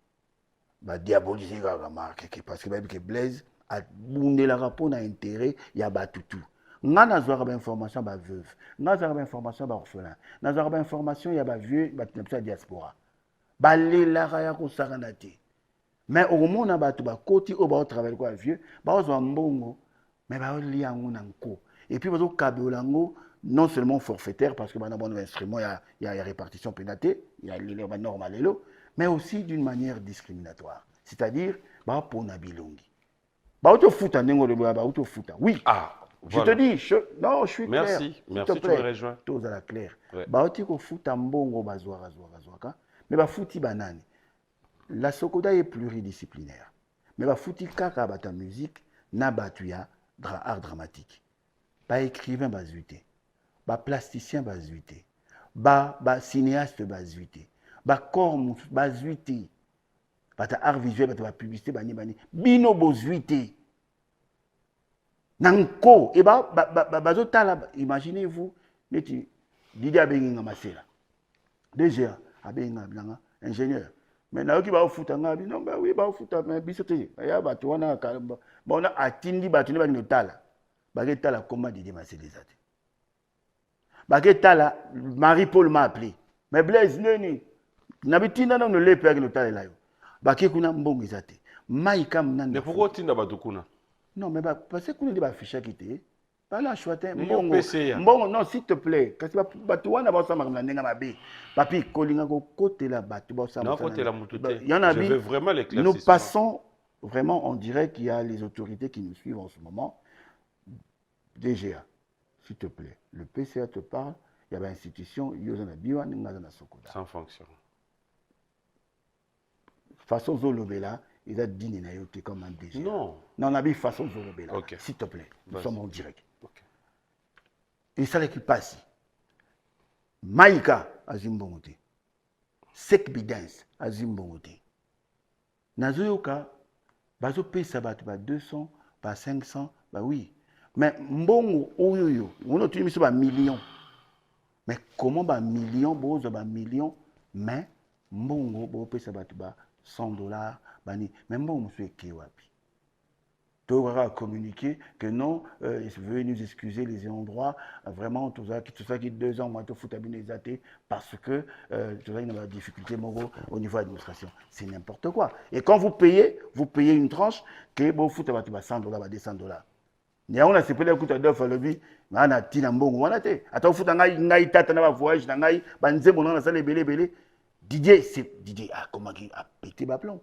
Ba diaboliser la remarque parce que Blaise a boundé la rapport n'a intérêt, il y a batutu. Nga nazwaka information ba veuve, nga nazwaka information ba orphelin, nazwaka information ya ba vieux ba diaspora. Ba lelaka ya ko sakana te. Mais au moment na batu ba koti o ba travailler quoi vieux, ba ozwa mbongo, mais ba lia ngona nko. Et puis bazo kabeolango non seulement forfaitaire parce que ba na bon instrument il y a répartition pénatée, il y a les normal mais aussi d'une manière discriminatoire. C'est-à-dire ba pona bilongi. Ba auto futa nengo le ba auto futa. Oui. Ah. Voilà. Je te dis, non, je suis clair. Merci, merci, tu me rejoins. Tout à la claire. Baoti ko futa mbongo bazwaka. Mais ba futi banani. La Sokoda est pluridisciplinaire. Mais ba futi kaka bata musique na batuya art dramatique. Ba écrivain bazuité. Ba plasticien bazuité. Ba cinéaste bazuité. Ba corps bazuité. Bata art visuel bata publicité bani. Bino bozuité. Nanko, et imaginez-vous, Didier Abenga Masela. Déjà, Abenga Blanga, ingénieur. Mais là, qui va au foot, non, bah oui, va au foot, mais bisoté. Il y a Batouana, on a atteint Batouné Bagnotala. Baguetala, comment Didier Masela les a dit. Baguetala, Marie-Paul m'a appelé. Mais Blaise, Nabitina, non, ne l'est pas Bagnotala là. Bakekuna Mbongizate. Maïkam Nanda. Mais pourquoi Tinda Batukuna? Non, mais parce que vous avez affiché qui était. Pas là, chouette. Bon, non, s'il te plaît. Parce que tu as ça, papi, Kolinga, côté là, il y en a. Je veux vraiment l'éclaircissement. Nous passons vraiment, on dirait qu'il y a les autorités qui nous suivent en ce moment. DGA, s'il te plaît. Le PCA te parle, il y avait institution, il y a une Sokoda. Sans fonction. Façon Zolobela. Il a dit que comme un DG. Non. Non, on a mis façon de là. Okay. S'il te plaît, nous sommes en direct. Okay. Et ça qui passe. Maïka à Zimbongote. Sekbidens à Zimbongote. Nazoyoka, bazo paye ça bat 200, pas 500, bah oui. Mais mbongo oyoyo, on a mis ça million. Mais comment ba million, bozo ba million, mais mbongo bo paye ça bat $100, bani. Même bon, monsieur Kewapi. Tu auras communiqué que non, veuillez nous excuser les endroits, vraiment, tout ça qui 2 ans, moi, te fout à binisaté, parce que tu as une difficulté au niveau de l'administration. C'est n'importe quoi. Et quand vous payez une tranche, que bon, fout à $100, $200. On a c'est peut-être que tu as deux fois le but, mais on a tiré un bon, on a été. Attends, fout à ngaï, tata, na voyage, na ngaï, banze, bon, on a ça, les belé. Didier, comment il a pété ma plomb.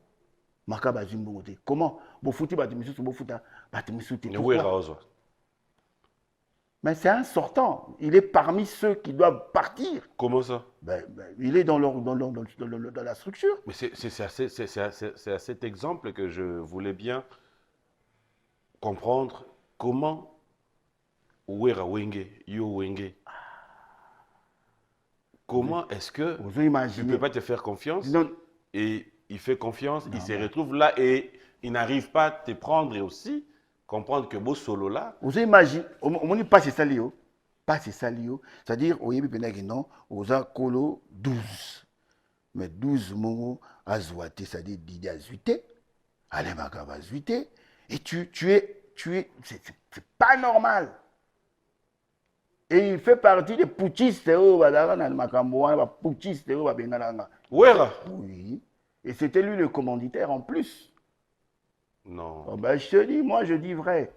Comment? Mais c'est un sortant. Il est parmi ceux qui doivent partir. Comment ça? Il est dans la structure. Mais c'est à cet exemple que je voulais bien comprendre comment Ouera Wenge, Yo Wenge. Comment est-ce que tu ne peux pas te faire confiance? Non. Et il fait confiance, il se retrouve là et il n'arrive pas à te prendre et aussi comprendre que beau solo là. Vous imaginez, on n'est pas salio, c'est-à-dire au yébi penaki non, aux akolo 12. Mais 12 mots à zouate, c'est-à-dire Didier à zuité, allez makaba zuité, et tu es, c'est pas normal. Et il fait partie des putschistes, oui. Et c'était lui le commanditaire en plus. Non. Oh ben, je te dis, moi je dis vrai.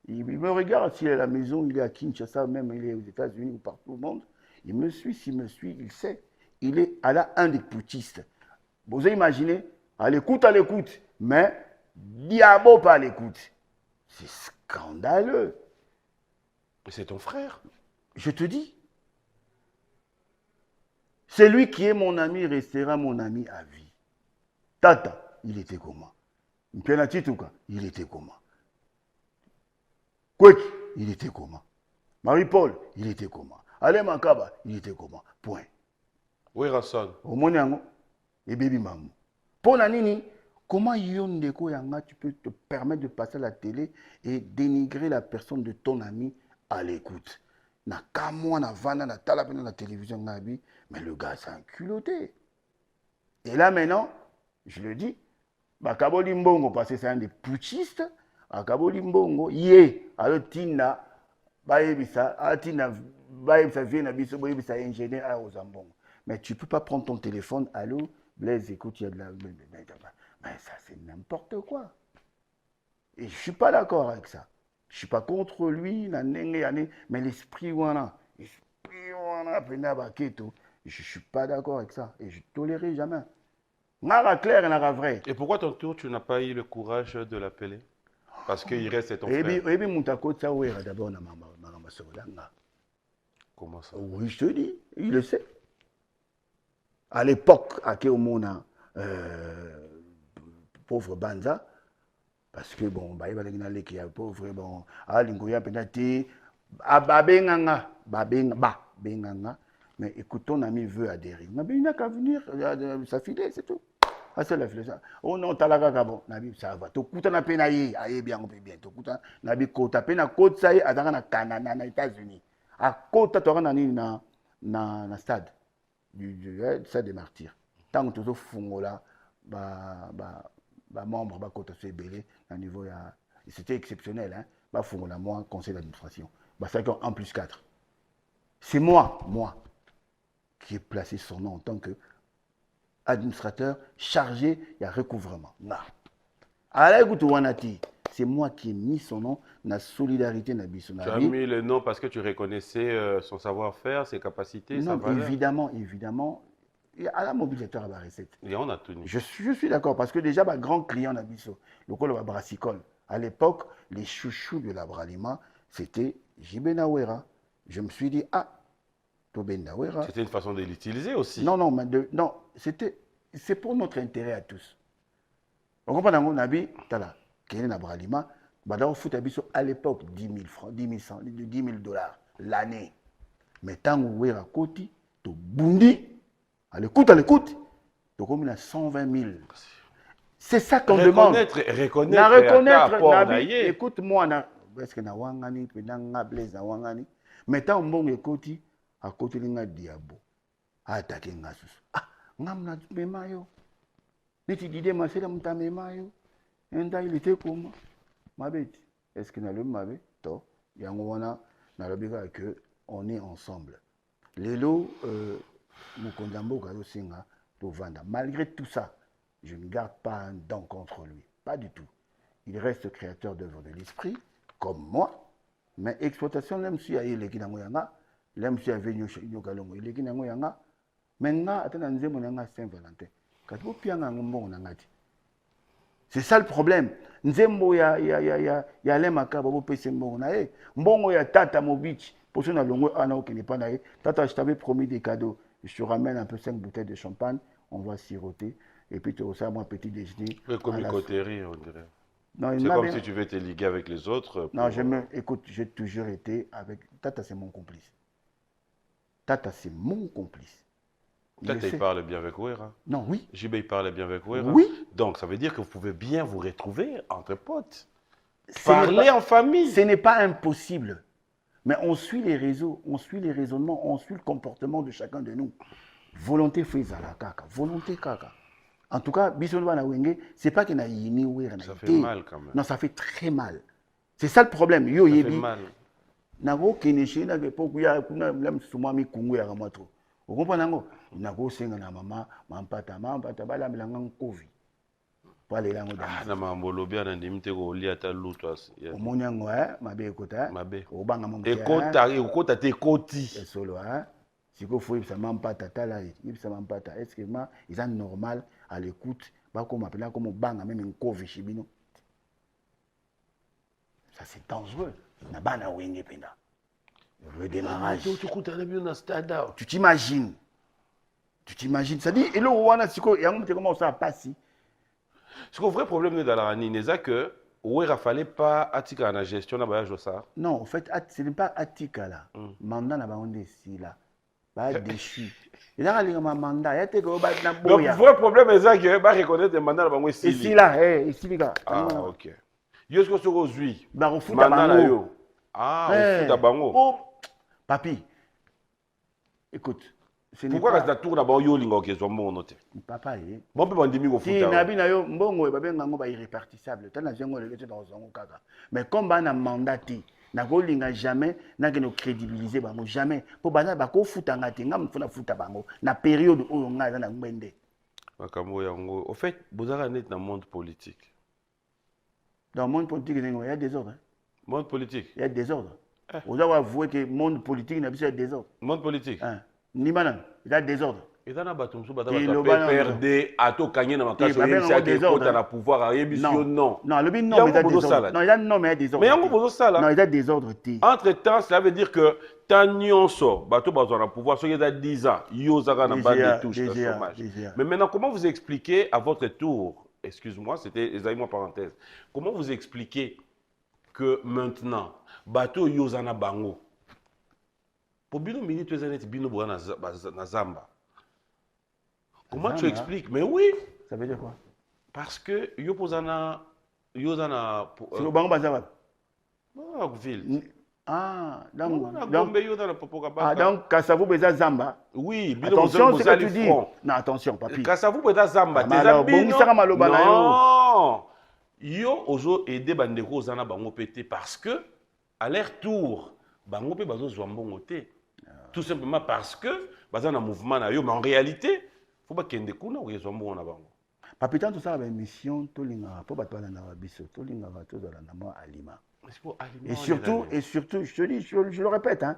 Il me regarde s'il est à la maison, il est à Kinshasa, même il est aux États-Unis ou partout au monde. Il me suit, s'il me suit, il sait. Il est à un des putschistes. Vous imaginez, à l'écoute, mais diabo pas à l'écoute. C'est scandaleux. C'est ton frère. Je te dis, Celui qui est mon ami restera mon ami à vie. Tata, il était comment? Mpena Tituka, il était comment? Kwek, il était comment? Marie-Paul, il était comment? Alain Makaba, il était comment? Point. Oui, Rasson. Au Moniango, et Baby Mamou. Pour Nanini, comment Yondeko Yanga, tu peux te permettre de passer à la télé et dénigrer la personne de ton ami à l'écoute? Na kamwa na vana na talapena la télévision nabi, mais le gars c'est un culotté. Et là maintenant, je le dis, Bakabo Limbongo, parce que c'est un des putschistes, Bakabo Limbongo, yé, alors Tina, Baebisa, Tina, Baebisa, Viena, Biso, Baebisa, ingénieur à Ozambongo. Mais tu ne peux pas prendre ton téléphone, allô, Blaise, écoute, il y a de la. Mais ça, c'est n'importe quoi. Et je ne suis pas d'accord avec ça. Je ne suis pas contre lui, mais l'esprit, voilà. Je ne suis pas d'accord avec ça. Et je ne tolérerai jamais. Nara clair et nara vrai. Et pourquoi ton tour, tu n'as pas eu le courage de l'appeler? Parce qu'il reste ton frère. Et bien, Moutako, ça, oui, d'abord, Comment ça? oui, je te dis, il le sait. À l'époque, à Kéomona, pauvre Banza, parce que bon, bah, il va aller qui est pauvre, bon, à l'Ingoya, peut-être, à Babenganga, Benganga, mais écoute, ton ami veut adhérer. Il n'a qu'à venir s'affiler, c'est tout. Ah, c'est la philosophie. Oh non, talaga gabo, nabi ça va. To kuta na pena ye, aye bien on peut bien. To kuta nabi kota pena kota ça y adanga na Canada na États-Unis. À kota to na ni na stade du stade des martyrs. Tant que to fungola ba membre ba kota se belé à niveau ya c'était exceptionnel hein. Ba fungola moi conseil d'administration. Ba 5 ans 1 plus 4. C'est moi qui ai placé son nom en tant que administrateur chargé, il y a recouvrement. C'est moi qui ai mis son nom dans la solidarité. Tu as mis le nom parce que tu reconnaissais son savoir-faire, ses capacités, sa valeur. Évidemment. Il y a la mobilisateur à la recette. Et on a tenu. Je suis d'accord parce que déjà, ma grand client d'Abisso, le col de Brassicole, à l'époque, les chouchous de la Bralima, c'était JB Nawera. Je me suis dit, c'était une façon de l'utiliser aussi. Non, c'est pour notre intérêt à tous. On comprend dans mon avis, qui est dans Bralima, à l'époque 10 000 francs, 10 000 dollars l'année. Mais tant que vous êtes à côté, tu bundi, à l'écoute, tu as 120 000. C'est ça qu'on demande. Reconnaître. Écoute-moi, est-ce que na wangani, na blaze na wangani, mais tant que vous êtes à côté de diabo attaquer ngasus ngamna memayo niti dide masela muta memayo enda il était comment mabeti est-ce que na le mabe to yango wana na lobika que on est ensemble lelo mukondambo kazo singa to vanda malgré tout ça je ne garde pas un dent contre lui pas du tout il reste créateur d'œuvres de l'esprit comme moi mais exploitation même si ayi ki nango yanga l'homme si avait nyokalongo il est qui nango yanga maintenant atana nzembo nanga Saint-Valentin katibo pianga ngombongo nangati c'est ça le problème nzembo ya le makaba bo pese mbongo na ye mbongo ya tata mobichi pour ceux na longo ana okene pa na ye tata je t'avais promis des cadeaux je te ramène un peu 5 bouteilles de champagne on va siroter et puis tu as ça moi petit déjeuner comme coterie on dirait. Non, c'est comme si tu veux te liguer avec les autres. Non, écoute, j'ai toujours été avec Tata, c'est mon complice. Tata, c'est mon complice. Tata, il parle bien avec Ouera. Non, oui. JB, il parle bien avec Ouera. Oui. Donc, ça veut dire que vous pouvez bien vous retrouver entre potes. Parler en famille. Ce n'est pas impossible. Mais on suit les réseaux, on suit les raisonnements, on suit le comportement de chacun de nous. Volonté fait à la caca. Volonté caca. En tout cas, Bissolva na Wenge, c'est pas qu'il y a yini Ouera. Ça fait mal quand même. Non, ça fait très mal. C'est ça le problème. Ça fait mal. Nago keneshi na gepo kuya kuna lem sumami kungu ya gamatro. Vous comprenez ngo? Nago senga na mama mampata bala milanga kovi. Pale lango da. Na mambolo bia na ndimite ko lia ta lutwas. Omonya ngo mabe ekota. Mabe. Obanga mongo. Ekota te koti. Solo siko fo ibsa mampata tala ibsa mampata. Est-ce que ils sont normal à l'écoute ba ko mapela comme banga même en kovi shibino. Ça c'est dangereux. Nabana wenge penda. Le démarrage. Tu t'imagines? Tu t'imagines? Ça dit, et le Rwanda, c'est quoi? Et on te comment ça passe? Parce que le vrai problème de la Rani, c'est que il ne fallait pas attirer la gestion de la ça. Non, en fait, ce n'est pas Atika là. Mandat n'a pas ici là. Bah déchu. Il a un mandat. Il y a des gens qui ont Donc, le vrai problème, c'est que va reconnaître le mandat de ici. Ici là, ici les gars. Ah, ok. Yo, ce que c'est aujourd'hui. Bah, on fout Mandat à là, Bango. yo. Ah, on fout à Bango. Oh, papi, écoute. Pourquoi la tour d'abord yo lingo que zombo noté? Papa, bon peut bandimi go si nabi na yo mbongo e babenga ngo ba irrépartissable. Tant na zengo le dans zongo kaka. Mais comme ba na mandati, na go linga jamais na ke no crédibiliser bango jamais. Po bana ba ko futa ngati ngam funa futa bango na période oyo nga na ngwende. Makambo yango. Au fait, bozaka net dans le monde politique. Dans le monde politique, il y a des ordres. Monde politique. Il y a des ordres. Vous avez avoué que le monde politique n'a pas des ordres. Monde politique. Ni manan, il y a des ordres. Et dans la batumsu, PRD, Ato Kanye na makaso, il y a des ordres. Il y a pouvoir, non. Non, le non, il y a des ordres. Non, il y a non, mais il y a des ordres. Mais il y a non, il y a des ordres. Entre-temps, cela veut dire que Tanionso, Bato Bazon a pouvoir, ce qui est à 10 ans, Yozara n'a pas de touche de chômage. Mais maintenant, comment vous expliquez à votre tour, excuse-moi, c'était exactement parenthèse, comment vous expliquez que maintenant, Bato Yozana Bango, pour Bino Minute, Bino Bwana Zamba. Comment tu expliques? Mais oui. Ça veut dire quoi? Parce que Yopozana. C'est le Bango Bazava. Ville. Ah, donc. Donc, Kassavou Beza Zamba. Oui, attention, c'est ce que tu dis. Non, attention, papi. Kassavou Beza Zamba. Non. Yo ozo aider Bandeko Zana Bango pété parce que, à leur tour, Bango pe Bazo Zwambongo te. Tout simplement parce que, Bazana mouvement na yo, mais en réalité, faut pas qu'il y ait des coups ou ils ont bon en avant. Papi, tant tout ça, la mission, tout l'inga, pour battre dans la biso, tout l'inga, tout dans la nama alima. Et surtout, je te dis, je le répète, hein,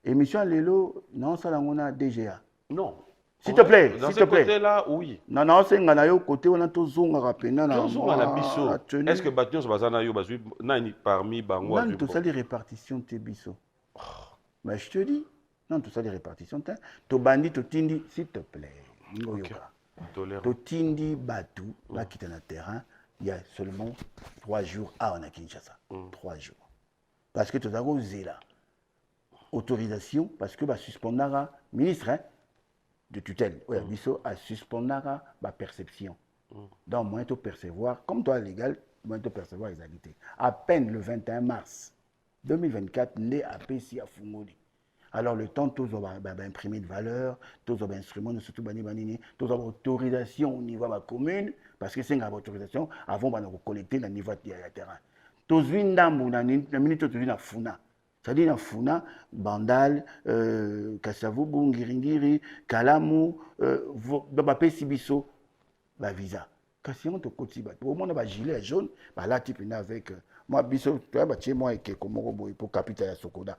émission Lelo, non, ça on a DGA. Non. S'il te plaît, dans s'il te plaît. Côté-là, oui. Non, c'est un côté, on a tout zonga rapena. La biso. Est-ce que Batnios Bazana yo bazu nani parmi Bango? Non, tout ça les répartitions tes biso. Mais je te dis, non, tout ça les répartitions tes. To bandi, to tindi, s'il te plaît. To tindi batu, va quitter le terrain. Il y a seulement 3 jours à on a Kinshasa. 3 jours. Parce que tu as osé là. Autorisation, parce que va suspendre ministre. Hein, de tutelle, oui, biso à suspendre la perception. Donc, moi, tu percevoir, comme toi, légal, moi, tu percevoir les égalités. À peine le 21 mars 2024, né à Pessi à Fungoli. Alors, le temps, tous ont imprimé de valeur, tous ont instrument, surtout tous ont autorisation au niveau de la commune, parce que c'est une autorisation avant de collecter le niveau du terrain. Tous ont une minute, tous ont Funa. C'est-à-dire dans Funa, Bandal, Kassavou, Ngiringiri, Kalamu, Babapé Sibiso, la visa. Kasi on te cotiba. Au moins, on a gilet jaune, là, tu peux avec moi, Biso, tu vois, chez moi, et comme pour capitale à Sokoda.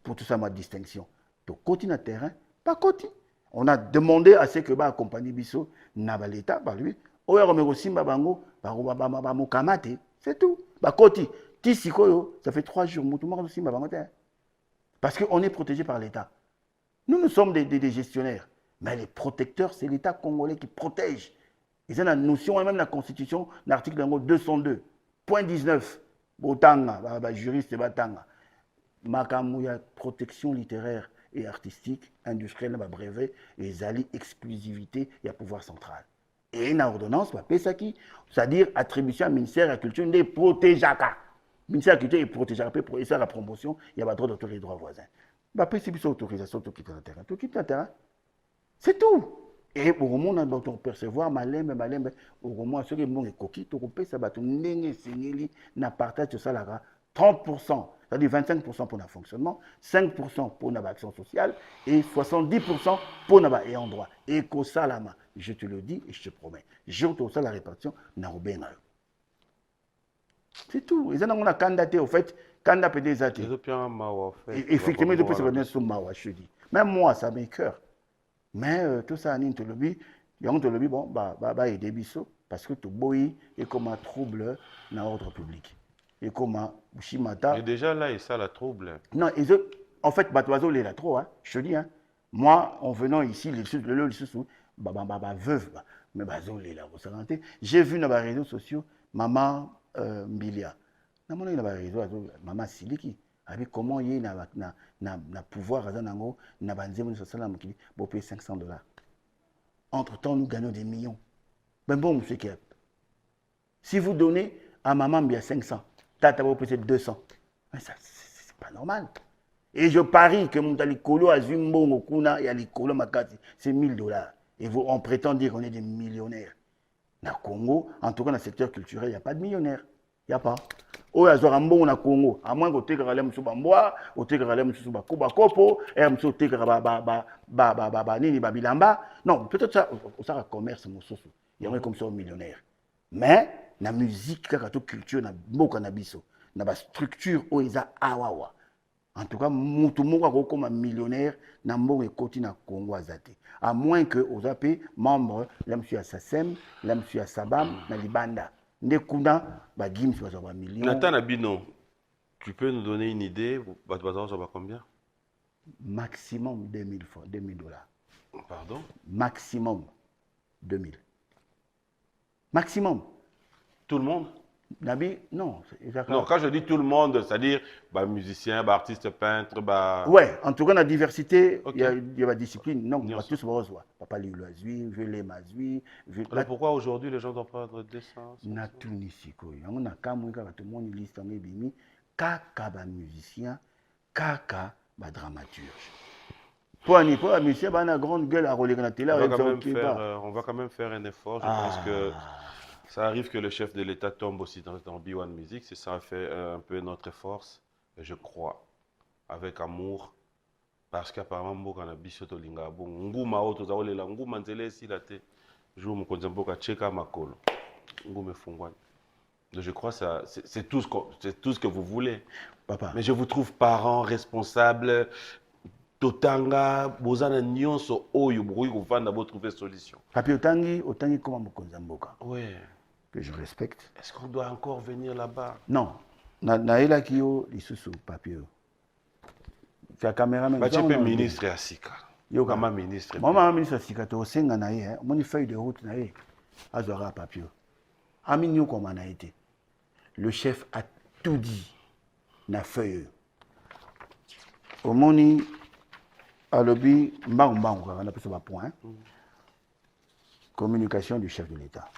Pour tout ça, ma distinction. Tu côté dans le terrain, pas côté. On a demandé à ce que bah accompagner Biso, n'a pas l'État, par lui. Ou alors, mais aussi, Babango, Mokamate, c'est tout. Bah côté. Ça fait 3 jours, parce qu'on est protégé par l'État. Nous sommes des gestionnaires, mais les protecteurs, c'est l'État congolais qui protège. Ils ont la notion, même la Constitution, l'article 202.19, Botanga, juriste Batanga, Makamouya, protection littéraire et artistique, industrielle, brevet, et Zali, exclusivité et pouvoir central. Et une ordonnance, c'est-à-dire attribution au ministère de la Culture des protégeaka. Le ministère de la Culture est protégé pour essayer la promotion, il y a pas droit d'autoriser les droits voisins. Après, c'est une autorisation, tu quittes le terrain. Tu quittes le terrain. C'est tout. Et au moment où on percevoir, malem, au moment où ceux qui sont coquilles, tu peux ça, tu n'as partage de ça, 30%, c'est-à-dire 25% pour le fonctionnement, 5% pour l'action sociale et 70% pour l'ayant droit. Et que ça, je te le dis et je te promets. Je te ça la répartition, n'a pas. C'est tout. Ils ont candidaté au fait, candidat des athées. Effectivement, ils peuvent se revenir sur Mawa, je dis. Même moi, ça m'écoeure. Mais tout ça, on te le dit, bon, aider Bisso, parce que tout boy est comme un trouble dans l'ordre public. Et comme un Shimata. Et déjà là, il ça la trouble. Non, en fait, Batoiseau, il est là trop, hein, je te dis, hein. Moi, en venant ici, veuve, mais j'ai vu dans les réseaux sociaux, maman Mbilia. Dans les réseaux, maman Siliki. Avec comment il y a na pouvoir, na banzemo salam qui peut payer $500. Entre-temps, nous gagnons des millions. Ben bon, monsieur Kep. Si vous donnez à maman Mbia 500, tata va payer 200. Mais ça, c'est pas normal. Et je parie que mon talikolo a zumbo mokuna et alikolo makati, c'est $1000. Et vous, on prétend dire qu'on est des millionnaires. Dans le Congo, en tout cas dans le secteur culturel, il n'y a pas de millionnaires. Il n'y a pas. Oh, il y a un bon au Congo. À moins que tu aies un peu de bamboa, ou tu aies un peu de kopo, et tu aies un peu non, peut-être ça, ça commerce, il y a comme ça un millionnaire. Mais, la musique, la culture, la cannabis, la structure, awawa. En tout cas, tout le monde comme un millionnaire, n'a pas côté na Congo azate. À moins que aux AP membres, là monsieur Assasem, là monsieur Assabam, na Libanda. Ndekuna ba gim sur un million. Nathan Abino, tu peux nous donner une idée, ça va combien? Maximum $2000. Pardon? Maximum 2000. Maximum. Tout le monde? Nabi, non. Non, quand je dis tout le monde, c'est-à-dire musicien, artiste, peintre, ouais, en tout cas, la diversité, il okay. y a la discipline. Non, on va tous voir. Papa Liouloazui, Velé Mazui. Alors pourquoi aujourd'hui les gens doivent prendre 200? Natunisiko. On a kamouika, tout le monde liste en ebimi. Kaka ba musicien, kaka ba dramaturge. Pour un musicien, on a une grande gueule à rouler dans la télé. On va quand même faire un effort. Je pense que ça arrive que le chef de l'État tombe aussi dans B1 Music. C'est ça fait un peu notre force, je crois, avec amour. Parce qu'apparemment, quand on a bisoto linga bon, nguma auto zaole la nguma nzele si la te, jour mon konzamboka cheka makolo, ngume fungwan. Je crois que c'est tout ce que vous voulez. Papa. Mais je vous trouve parents responsables. Totanga, bozana nyonso oyo bokoki kovanda bo trouver solution. Papi otangi comme mokonzi mboka. Ouais. Que je respecte. Est-ce qu'on doit encore venir là-bas? Non. Na kiyo lisusu papi. C'est la caméra même. Tu peux ministre à Sika. Yo kama ministre. Maman ministre à Sika to senga na ye, mon feuille de route na ye. Azora papi. Aminyo comme on a été. Le chef a tout dit na feuille. Au moni à lobby, on a plus de point. Communication du chef de l'État.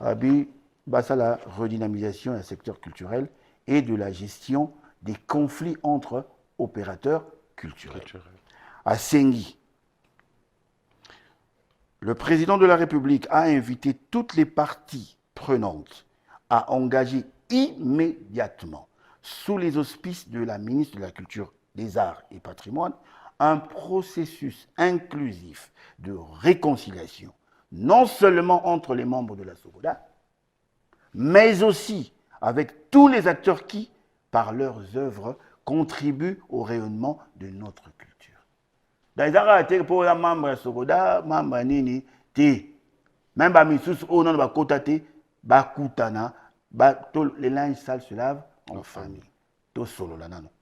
Abi, basa la redynamisation du secteur culturel et de la gestion des conflits entre opérateurs culturels. À Sengi, le président de la République a invité toutes les parties prenantes à engager immédiatement, sous les auspices de la ministre de la Culture, des Arts et Patrimoine, un processus inclusif de réconciliation, non seulement entre les membres de la Sogoda, mais aussi avec tous les acteurs qui, par leurs œuvres, contribuent au rayonnement de notre culture. Dans les arts, pour les membres de la Sogoda, membres nini, même si on a côté, bakutana, les linges sales se lavent en famille.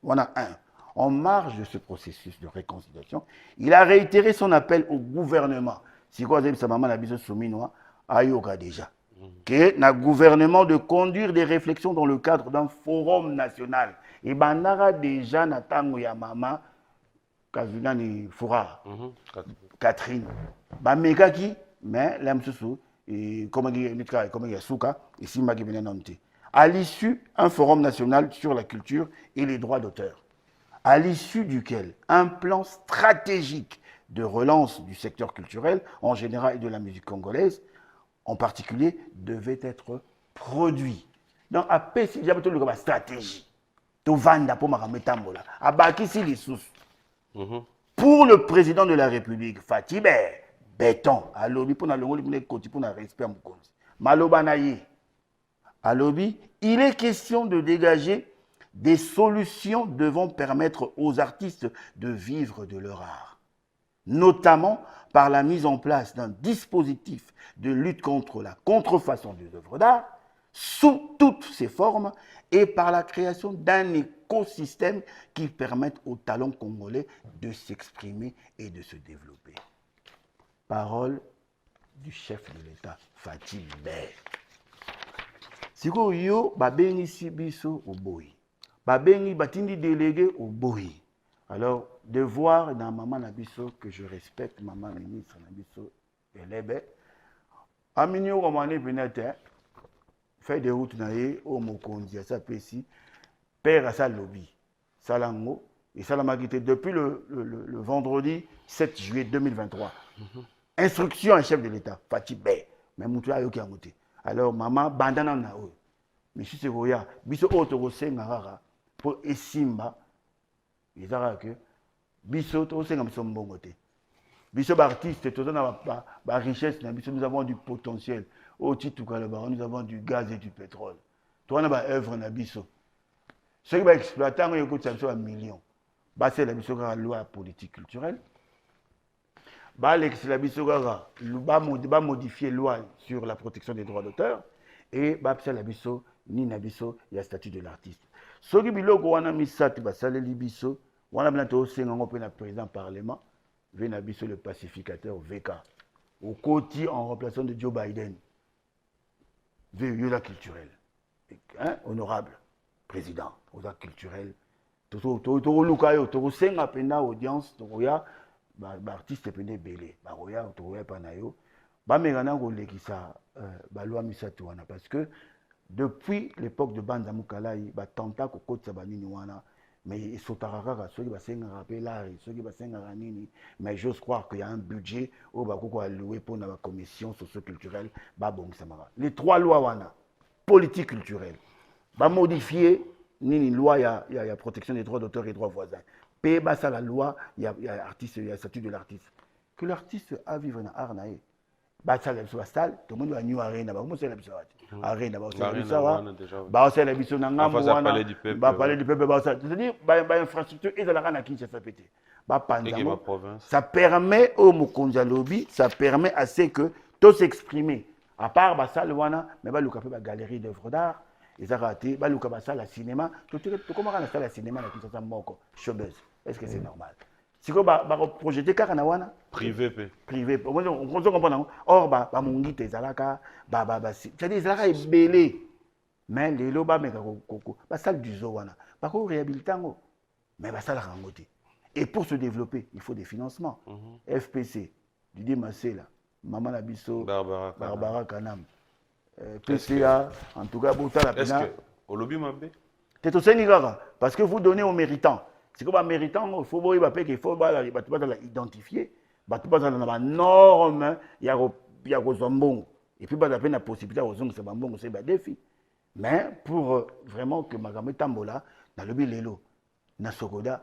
On a un. En marge de ce processus de réconciliation, il a réitéré son appel au gouvernement. Si quoi, sa maman l'a dit souminois, ayoga déjà. Que le gouvernement de conduire des réflexions dans le cadre d'un forum national. Et bandara déjà natango ya maman Kazuna ni Foura Catherine. Ba meka ki mais l'amsusu et comment il souka ici maki benanonte. À l'issue un forum national sur la culture et les droits d'auteur. À l'issue duquel un plan stratégique de relance du secteur culturel en général et de la musique congolaise en particulier devait être produit. Donc, après, il y a une stratégie. Pour le président de la République, Fatih béton, il est question de dégager des solutions devant permettre aux artistes de vivre de leur art, notamment par la mise en place d'un dispositif de lutte contre la contrefaçon des œuvres d'art, sous toutes ses formes et par la création d'un écosystème qui permette aux talents congolais de s'exprimer et de se développer. Parole du chef de l'État, Fatim Bey. Sikoyo babengisi biso oboyi. Babengi batindi délégué oboyi. Alors, de voir dans maman Nabiso que je respecte, maman ministre Nabiso Elebe, Aminio Romane Benete, fait des routes naïe, au Mokondi, à sa pessi, père à sa lobby, Salango, et Salamagité depuis le vendredi 7 juillet 2023. Instruction en chef de l'État, Fatih Bey, mais Moutoua Yoki Amote. Alors, maman, bandana nao. Mais si c'est Roya, biso otoro ngara pour esimba, ils ont que biso to senga biso mbongote. Biso artiste, tout la richesse, nous avons du potentiel. Au titre nous avons du gaz et du pétrole. Toi, on a œuvre na biso. Ceux qui vont exploiter, on écoute ça un million. C'est la biso la loi politique culturelle. La biso va modifier la loi sur la protection des droits d'auteur. Et la biso ni na biso il y a statut de l'artiste. Ceux qui biloko wana misati basaleli biso, wana bientôt senga ngo na président parlement, vena biso le pacificateur VK. Au côté en remplaçant de Joe Biden. Viola culturel. Hein? Honorable président, Viola culturel. Toro lukayo, toro senga pena audience, toro ya artiste pene belé, baroya toro ya panayo. Ba mengana ko lekisa ba loi misatu wana parce que depuis l'époque de Banza Moukalai, ba tenta ko kotsa banini wana, mais sotaraka ceux qui basenga rappelari, ceux qui basenga nini, mais j'ose croire qu'il y a un budget au bakoko alloué pour la commission socio-culturelle ba bongsamara. Les trois lois wana, politique culturelle, ba modifier nini loi il y a protection des droits d'auteur et droits voisins. Paye ba ça la loi, il y a artiste, il y a statut de l'artiste. Que l'artiste a vivre na art nae. Ba ça la salle, tout le monde va new arena, ba comment c'est la bisawati. Arena ba c'est la biso na ngambo wana. Ba parler du peuple ba ça. C'est-à-dire ba infrastructure et la na Kinshasa pété. Ba panzamo. Ça permet au Mokonza lobby, ça permet à ce que tous s'exprimer. À part ba salle wana, mais ba luka ba galerie d'œuvres d'art, et ça raté, ba luka ba salle cinéma, tout comment on a salle cinéma na Kinshasa moko, showbiz. Est-ce que c'est normal? Si vous projetez Karanawana privé. Privé. On comprend. Or, mon guide, c'est-à-dire, Zalaka est belé. Mais les loba, mais la salle du zoo, pas qu'on réhabilite, mais la salle rangote. Et pour se développer, il faut des financements. FPC, Didier Massé, Maman Nabiso, Barbara Kanam, PCA, en tout cas, Bouta la Est-ce que au lobby Mambé? C'est au Sénégal, parce que vous donnez aux méritants. C'est comme un méritant, il faut identifier, il y a une norme, il y a un et puis il y a la possibilité de c'est un défi. Mais pour vraiment que Magamé Tambola, dans le Bilélo, na Sokoda,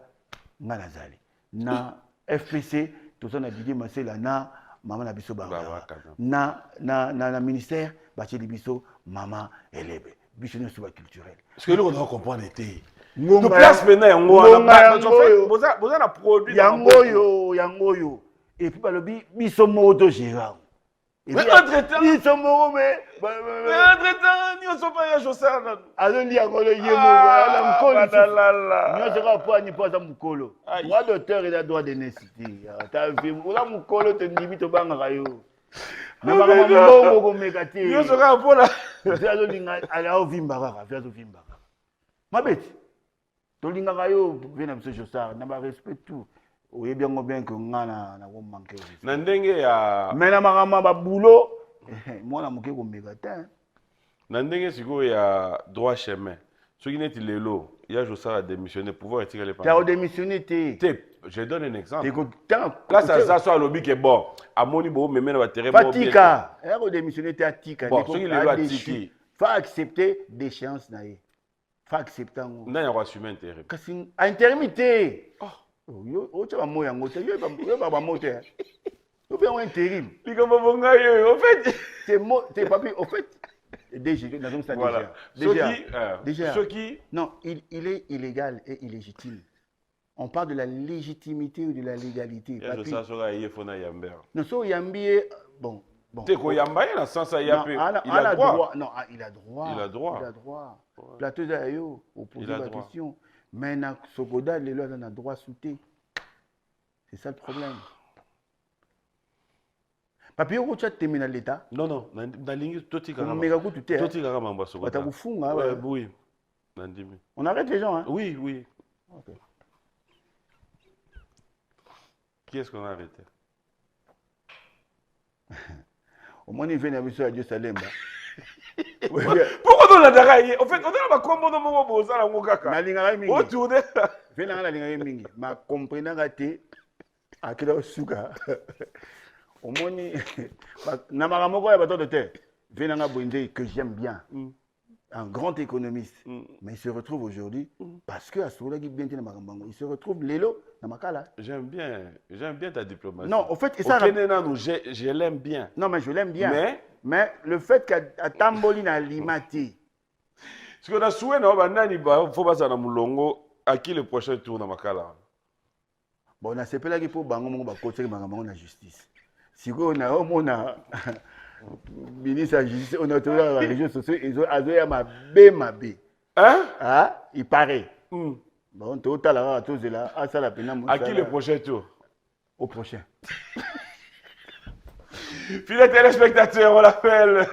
na Nazali, na FPC, tout ça, na Didier Massé, na Maman Nabiso Barbara, na ministère, Bacheli Biso, Maman Elebe, Bichonné sur la culturelle. Ce que nous devons comprendre était. Nous place maintenant on a produit yangoyo et puis le biso moto gérant mais entre-temps biso moto mais entre-temps nous sommes pas Joseph alors li angolo yemo ala mukolo nous sera pas ni pas mukolo droit d'auteur et droit de nécessité ta vie ola mukolo te ndimi to banga kayo mais mama mbongo ko mekate nous sera pour la alors linga ala ovimbaka affaire ovimbaka mabeti tolingaka yo vena biso Josar na ba respect tout oyebi yango bien que ngana na ko manquer na ndenge ya mais na makama ba boulot mwana moke ko meka te na ndenge siko ya droit chemin ce qui n'est lelo ya Josar a démissionné pouvoir retirer les parents. Tu as démissionné je donne un exemple. Là ça soit lobby que bon amoni bo mais na ba terrain bon Fatika elle a démissionné te atika bon ce qui lelo atiki faut accepter d'échéance na ye. Faut accepter. Non, il y a assumer intérim. Kasi intermitté. Oh, yo tu vas moya ngote, yo ba ba mote. Yo bien intérim. Li comme bonga yo, en fait. T'es papi au fait. Déjà dans un stade déjà. Ce qui non, il est illégal et illégitime. On parle de la légitimité ou de la légalité. Ça sera yé fona yamber. Non, so yambié bon, Bon. Teko Yambaye, dans le sens où il a droit. Non, il a droit. Il a droit. Il a droit. Ouais. Plateau d'ailleurs, au poser la droit. question. Mais na Sokoda, les lois, on a droit sauter. C'est ça le problème. Papier, où tu as terminé l'État? Non, non, dans l'Ingi, tout est On met tout est. Tout est carrément en Sokoda. Oui. On arrête les gens, hein? Oui, oui. Okay. Qui est-ce qu'on a arrêté? Au moins, il vient à Dieu Salem. Pourquoi on a d'arrêt? En fait, on a pas comment on a besoin de mon kaka. Oh, tourner. Viens à la ligne mingi. Ma comprenant raté. À quel heure souka? Au moins, Namaramoko est bateau de terre. Viens à la Bouindé que j'aime bien. Un grand économiste. Mais il se retrouve aujourd'hui parce que à Soula qui bien il se retrouve Lélo dans Makala. J'aime bien ta diplomatie. Non, en fait, je l'aime bien. Non, mais je l'aime bien. Mais le fait qu'à Tamboline à Limati. Ce qu'on a souhaité, il faut pas aller Moulongo. À qui le prochain tour dans Makala? Bon, on a ce là qui pour Bango, côté de la justice. Si on a au ministre de la justice, on a trouvé dans les régions sociales, ils ont adoré ma B. Hein? Ah, il paraît. Bon, tout à l'heure, tous là, à ça la peine. À qui le prochain tour? Au prochain. Fidèles téléspectateurs, on l'appelle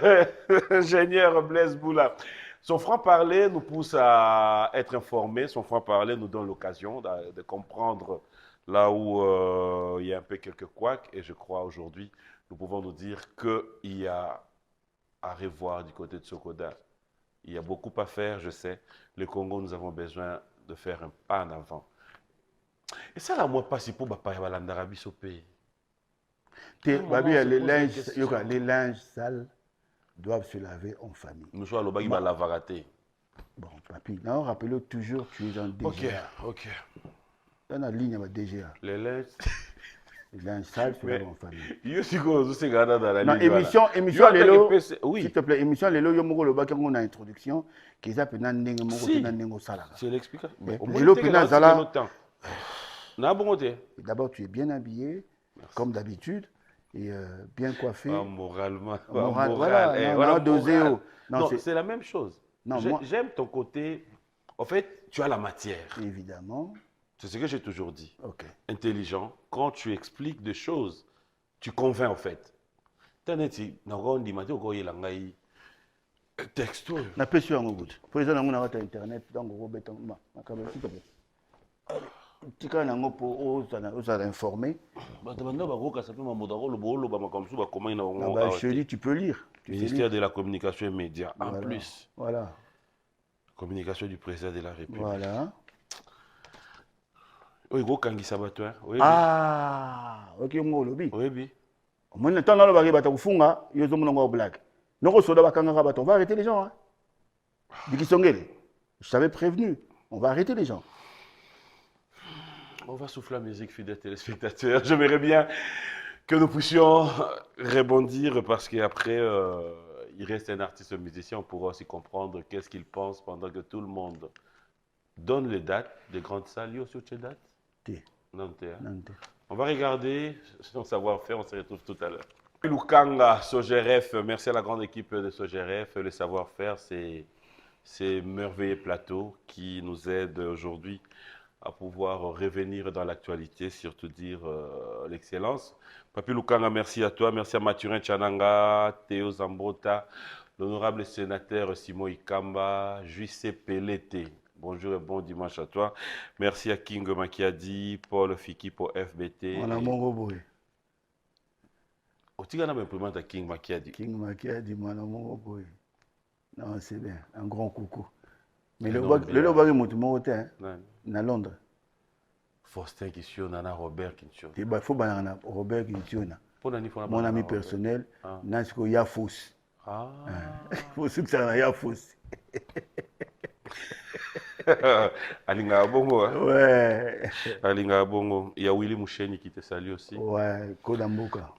ingénieur Blaise Boula. Son franc-parler nous pousse à être informés. Son franc-parler nous donne l'occasion de comprendre là où il y a un peu quelques couacs. Et je crois aujourd'hui, nous pouvons nous dire qu'il y a à revoir du côté de Sokoda. Il y a beaucoup à faire, je sais. Le Congo, nous avons besoin de faire un pas en avant. Et ça, là, moi, pas si pour l'Arabie au pays. Les linges sales doivent se laver en famille. Nous sommes à la lavaraté. Bon, papy, non, rappelez-le toujours, tu es en DGA. Ok. Dans la ligne, il y a DGA. Les linges. Les linges sales se lavent en famille. Non, émission Lélo. Oui. S'il te plaît, émission Lélo, il y a une introduction qui est appelée Nandengo Sala. C'est l'explication. D'abord, tu es bien habillé, comme d'habitude. Et bien coiffé. Moralement. Voilà, dosé. Non, c'est la même chose. J'aime ton côté. En fait, tu as la matière. Évidemment. C'est ce que j'ai toujours dit. Okay. Intelligent. Quand tu expliques des choses, tu convaincs en fait. Texto. Na pesio en goût. Pour les gens qui ont internet, donc on va s'il te plaît. Tu as informé. Je dis, tu peux lire. Ministère de la Communication et Médias. En plus. Voilà. Communication du président de la République. Voilà. Ah, ok, mon lobby. Oui. Maintenant, dans le baril, tu funga, ils ont blague. On va arrêter les gens. Je t'avais prévenu. On va arrêter les gens. On va souffler la musique, fidèles téléspectateurs. J'aimerais bien que nous puissions rebondir parce qu'après, il reste un artiste musicien. On pourra aussi comprendre qu'est-ce qu'il pense pendant que tout le monde donne les dates des grandes salles. Yo, sur ces dates? Non. On va regarder son savoir-faire. On se retrouve tout à l'heure. Lukanga, Sogeref, merci à la grande équipe de Sogeref. Le savoir-faire, c'est merveilleux plateau qui nous aide aujourd'hui à pouvoir revenir dans l'actualité, surtout dire l'excellence. Papi Lukanga, merci à toi. Merci à Mathurin Tchananga, Théo Zambota, l'honorable sénateur Simon Ikamba, Juissé Pelete. Bonjour et bon dimanche à toi. Merci à King Makiadi, Paul Fiki pour FBT. On a mon robot. Tu as imprimante à King Makiadi. King Makiadi, mon robot. Non, c'est bien. Un grand coucou. Mais le lobby est à Londres. Faustin Kishio, Nana Robert Kishio. Il faut que Robert Kishio. Mon ami personnel, Nasko Yafous. Il faut que ça ait Yafous. Alinga Bongo. Ouais. Alinga Bongo. Il y a Willy Moucheni qui te salue aussi. Ouais, Kodamboka.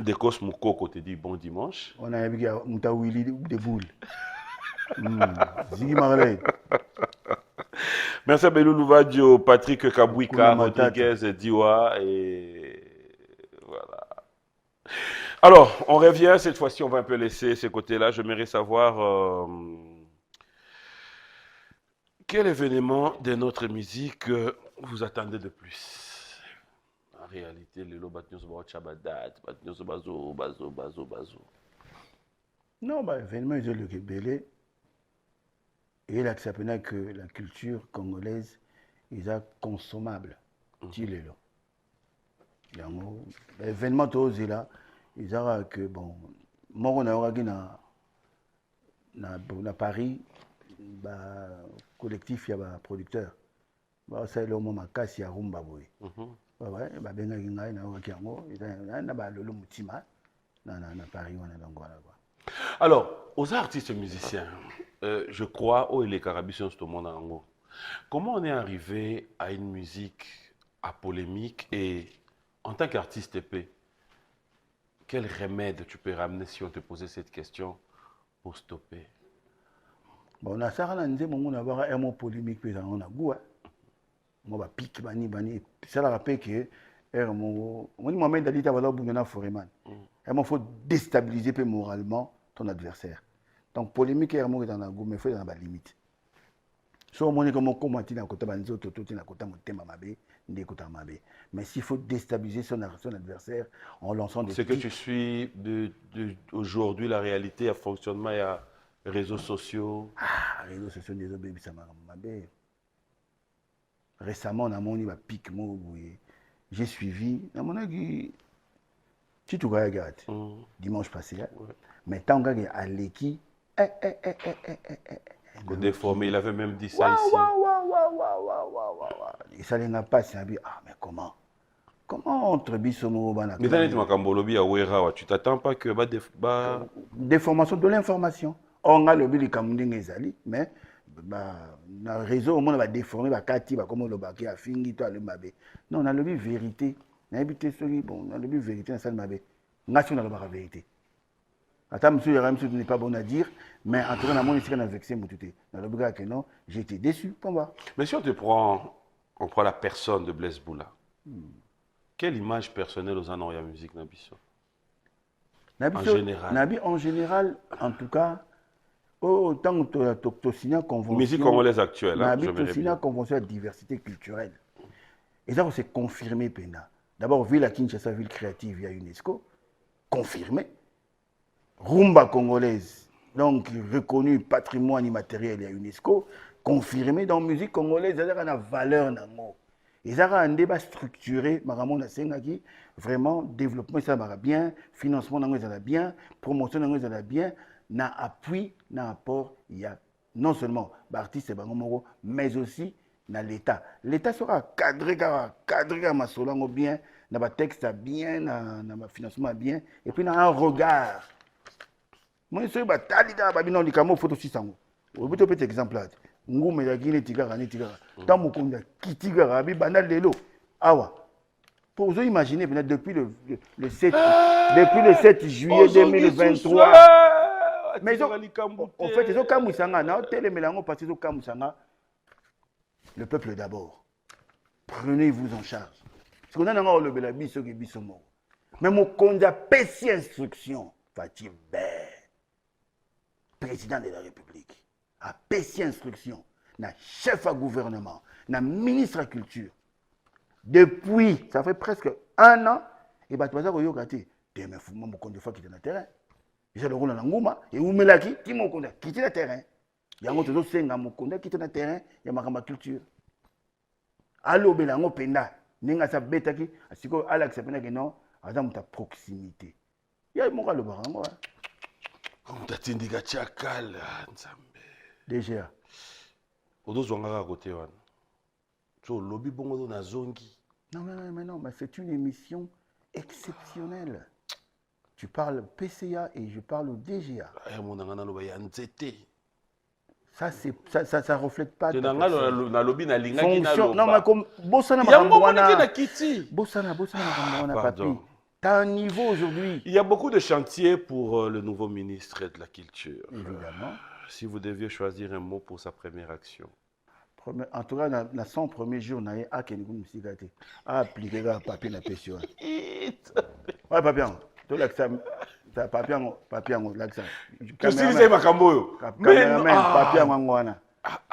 Dekos Moukoko te dit bon dimanche. On a vu Mouta Willy de Boule. Ziggy Marley. Merci à Belou Louvadio, Patrick Kabouika, Rodriguez, Diwa et voilà. Alors, on revient, cette fois-ci, on va un peu laisser ces côtés-là. J'aimerais savoir quel événement de notre musique vous attendez de plus. En réalité, le Batnyos Chabadat, Batnyos Bazo, Bazo, Bazo, Bazo. Non, bah, événement, ils ont le Kébélé. Et là, ça peut que la culture congolaise, ils sont consommables. Tilelo. Événement, tous là, ils ont que, bon, moi, on a na Paris, bah, collectif, il y a un producteur. Bah, ça, le moment, makasi ya rumba boy. Ouais, bah, benga kinga na wakiango, na ba lolo mutima, na Paris, on est donc voilà quoi. Alors, aux artistes musiciens, je crois, oh, et les Carabis sont tout le monde en haut. Comment on est arrivé à une musique à polémique et en tant qu'artiste épais, quel remède tu peux ramener si on te posait cette question pour stopper? Bon, on a ça, on a un mot polémique, puis on a goût. Moi, je pique, bani. Ça, la rappelle que, on dit, Dali, tu as foreman. Il faut déstabiliser moralement ton adversaire. Donc, polémique, est dans la goût, mais il faut dans la limite. So, on dit comment commenter dans le côté banzo, toto, dans le côté thème mabé, n'écoute mabé. Mais s'il faut déstabiliser son adversaire en lançant des. C'est que tu suis aujourd'hui la réalité, à fonctionnement, il y a réseaux sociaux. Ah, réseaux sociaux, des obéis, ça m'a mabé. Récemment, on a mon pic, j'ai suivi, dans mon avis, tu te regardes, dimanche passé, mais tant qu'il y a Aleki, déformé, il avait même dit ça ici. Et ça n'a pas, c'est ah, mais comment? Comment entre Bissomo, mais dans tu t'attends pas que déformation de l'information. On a le bill Kamunding mais na réseau au monde va déformer va kati va comme le baké a fini toi le mabé. Non, on a le vérité. Na habité celui bon, on a le vérité na ça mabé. National la vérité. Attends, monsieur Yaramsou n'est pas bon à dire, mais en tout cas, on a vexé Moutouté. Dans le cas que non, j'ai été déçu. Mais si on prend la personne de Blaise Boula, quelle image personnelle aux en la musique Nabiso? En général. En général, en tout cas, autant que tu signes une convention. Musique congolaise actuelle. Tu signes une convention de diversité culturelle. Et ça, c'est confirmé, Pena. D'abord, ville à Kinshasa, ville créative, il y a UNESCO. Confirmé. Rumba congolaise, donc reconnue patrimoine immatériel à UNESCO, confirmé dans la musique congolaise, il y a une valeur. Il y a un débat structuré, vraiment, développement, ça va bien, financement, ça va bien, promotion, ça va bien, na appui, na apport, il y a non seulement l'artiste, mais aussi dans l'État. L'État sera cadré ma solango bien, dans le texte bien, dans le financement bien, et puis dans un regard. Moi, je suis batali dans la babino, il photo 600. Vous avez un petit exemple là. Ngoume ya Guinée tigara ni tigara. Tant mukunda kitigara abi banal lelo. Awa. Pour vous imaginer depuis le 7 juillet 2023. Mais en fait, ils ont kamusanga na hôtel melango parce qu'ils ont kamusanga. Le peuple d'abord. Prenez-vous en charge. Parce qu'on a encore le belabiso qui bisomo. Mais mon konda pesi instruction. Fatih Ber. Président de la République a pété instruction, na chef à gouvernement, na ministre à culture. Depuis, ça fait presque un an, et bah tu vas dire que tu es un fou, mon compte de fois qui est dans le terrain. J'ai le rôle dans l'angouma, et où me l'a qui, mon compte qui est dans le terrain. Il y a un autre qui est dans le terrain, il y a ma culture. Allo belango penda, n'enga sa bêta qui, si quoi Alex penda que non, adam ta proximité. Il y a mon le barango. Mtatindika chakala nzambe DGA odozwanga à côté wana so lobby bongo na zongi. Non, mais c'est une émission exceptionnelle. Tu parles PCA et je parle au DGA. Ça reflète pas ta fonction. Non, mais comme Bossana papi. T'as un niveau aujourd'hui. Il y a beaucoup de chantiers pour le nouveau ministre de la Culture. Évidemment. Si vous deviez choisir un mot pour sa première action. En tout cas, dans les 100 premiers jours, il y a appliqué le papier na PCA. Ouais, papier. papier yango l'accent. Tosilisa makambo yo. Caméraman, papier yango wana.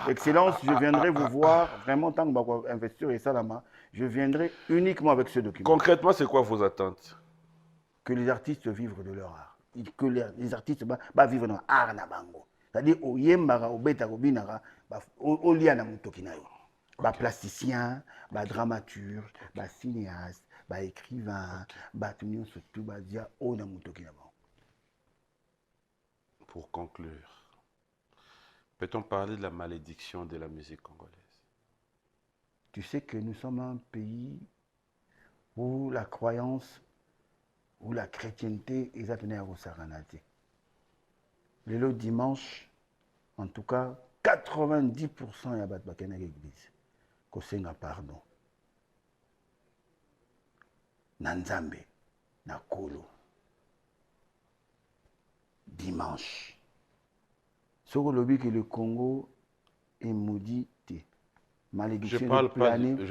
Excellence, je viendrai vous voir vraiment tant que va investir et ça là, je viendrai uniquement avec ce document. Concrètement, c'est quoi vos attentes? Que les artistes vivent de leur art. Que les artistes vivent dans l'art na bango. C'est-à-dire au yembara au beta au binara au liana mutokinayo. Ba plasticien, ba dramaturge, ba cinéaste, ba écrivain, ba tout surtout ba dia o na mutokinayo. Pour conclure, peut-on parler de la malédiction de la musique congolaise? Tu sais que nous sommes un pays où la croyance, où la chrétienté est à au Saranati. Le dimanche, en tout cas, 90% y a bat bakena l'église. Kosenga pardon. Nanzambe, na kolo. Dimanche. Ce que le Congo est maudit. Malédiction je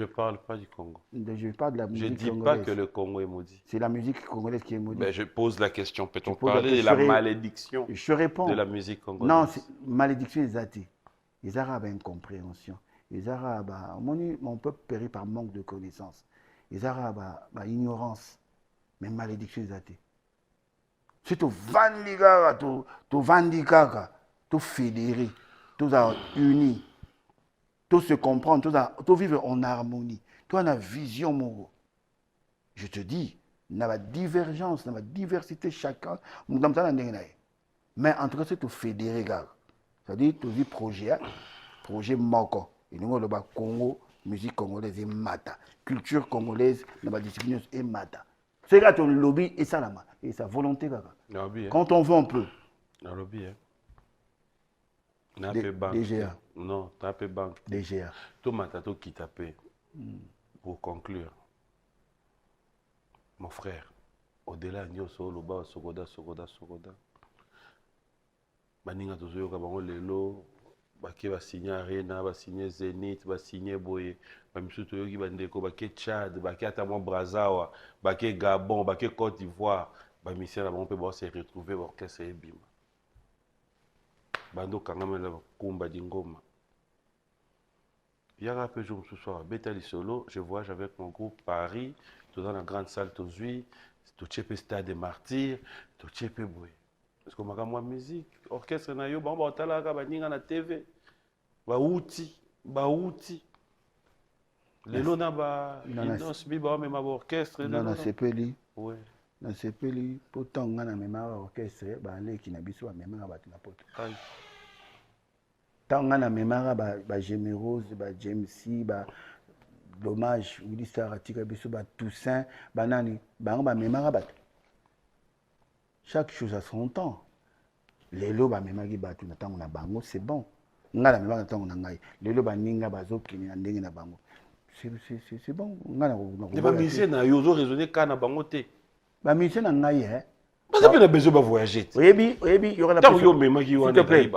parle pas du Congo. Je parle de la musique congolaise. Je dis pas que le Congo est maudit. C'est la musique congolaise qui est maudite. Ben, je pose la question. Peut-on parler de la malédiction de la musique congolaise? Non, malédiction est athée. Les Arabes ont incompréhension. Les Arabes, mon peuple périt par manque de connaissances. Les Arabes, ignorance. Mais malédiction est athée. C'est tout vandikaka, tout vandikaka, tout fédéré, tout uni. Tout se comprendre, tout vivre en harmonie. Tout en vision, mon. Je te dis, il y a divergence, il y a diversité chacun. Mais en tout cas, c'est tout fédéré. C'est-à-dire, tout vit projet Moko. Et nous, le Congo, musique congolaise et mata. Culture congolaise, la discipline et mata. C'est là ton lobby et ça, et sa volonté. Quand on veut, on peut. Un lobby, hein. DGA. Non, tape banque. DGA. Tout matato qui tape. Pour conclure, mon frère, au-delà de Soloba, Sogoda. Baninga tozoyo kabango lelo, bake ba signer Arena, ba signer Zenith, ba signer Boye, ba misuto yoki bandeko, bake Tchad, bake atamo Brazzaville, bake Gabon, bake Côte d'Ivoire, ba mission na bango pe ba se retrouver ba orchestre ebima. Bando kangamela kumba dingoma. Il y a un peu de jour ce soir, Betali Solo, je voyage avec mon groupe Paris, tout dans la grande salle Tozui, tout chepe Stade des Martyrs, tout chepe Boy. Parce que moi musique, orchestre na yo, ba talaka ba ninga na TV. Ba outi. Lelo na ba inos bi ba même orchestre na na sepeli. Ouais. Na sepeli pourtant ngana même orchestre ba leki na biso ba même ba na poto. Tant ngana même ba Gémérose, ba James C, ba dommage ou l'histoire tika biso ba Toussaint, ba nani, ba même ba. Chaque chose a son temps. Les lots ba même ba tu na tango na bango, c'est bon. Ngala même tango na ngai. Les lots ba ninga ba zokini na ndenge na bango. C'est bon. Ngala ko. Les ba musiciens na yo zo raisonner kana bango te. Ba musiciens na ngai Parce que a besoin de voyager. Oyebi, il y aura la possibilité. S'il te plaît.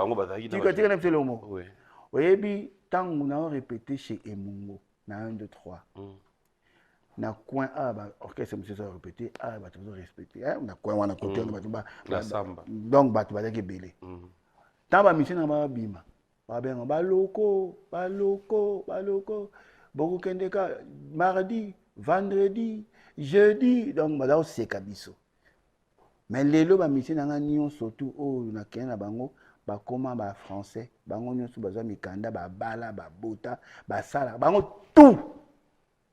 Tu connais le mot. Oui. Oyebi, tant on a répété chez Emungo, na 1, 2, 3. Na coin A, orchestre monsieur ça répété, A va toujours respecter. On a coin on a côté la samba. Donc ba tu vas dire belé. Tant ba mission na ba bima. Ba ben ba loko. Beaucoup kendeka mardi, vendredi, jeudi, donc ba c'est kabiso. Mais les lots, les gens surtout na kena bango, ba comment ba français, bango nyonso baza mikanda, ba bala, ba bota, ba sala, bango tout.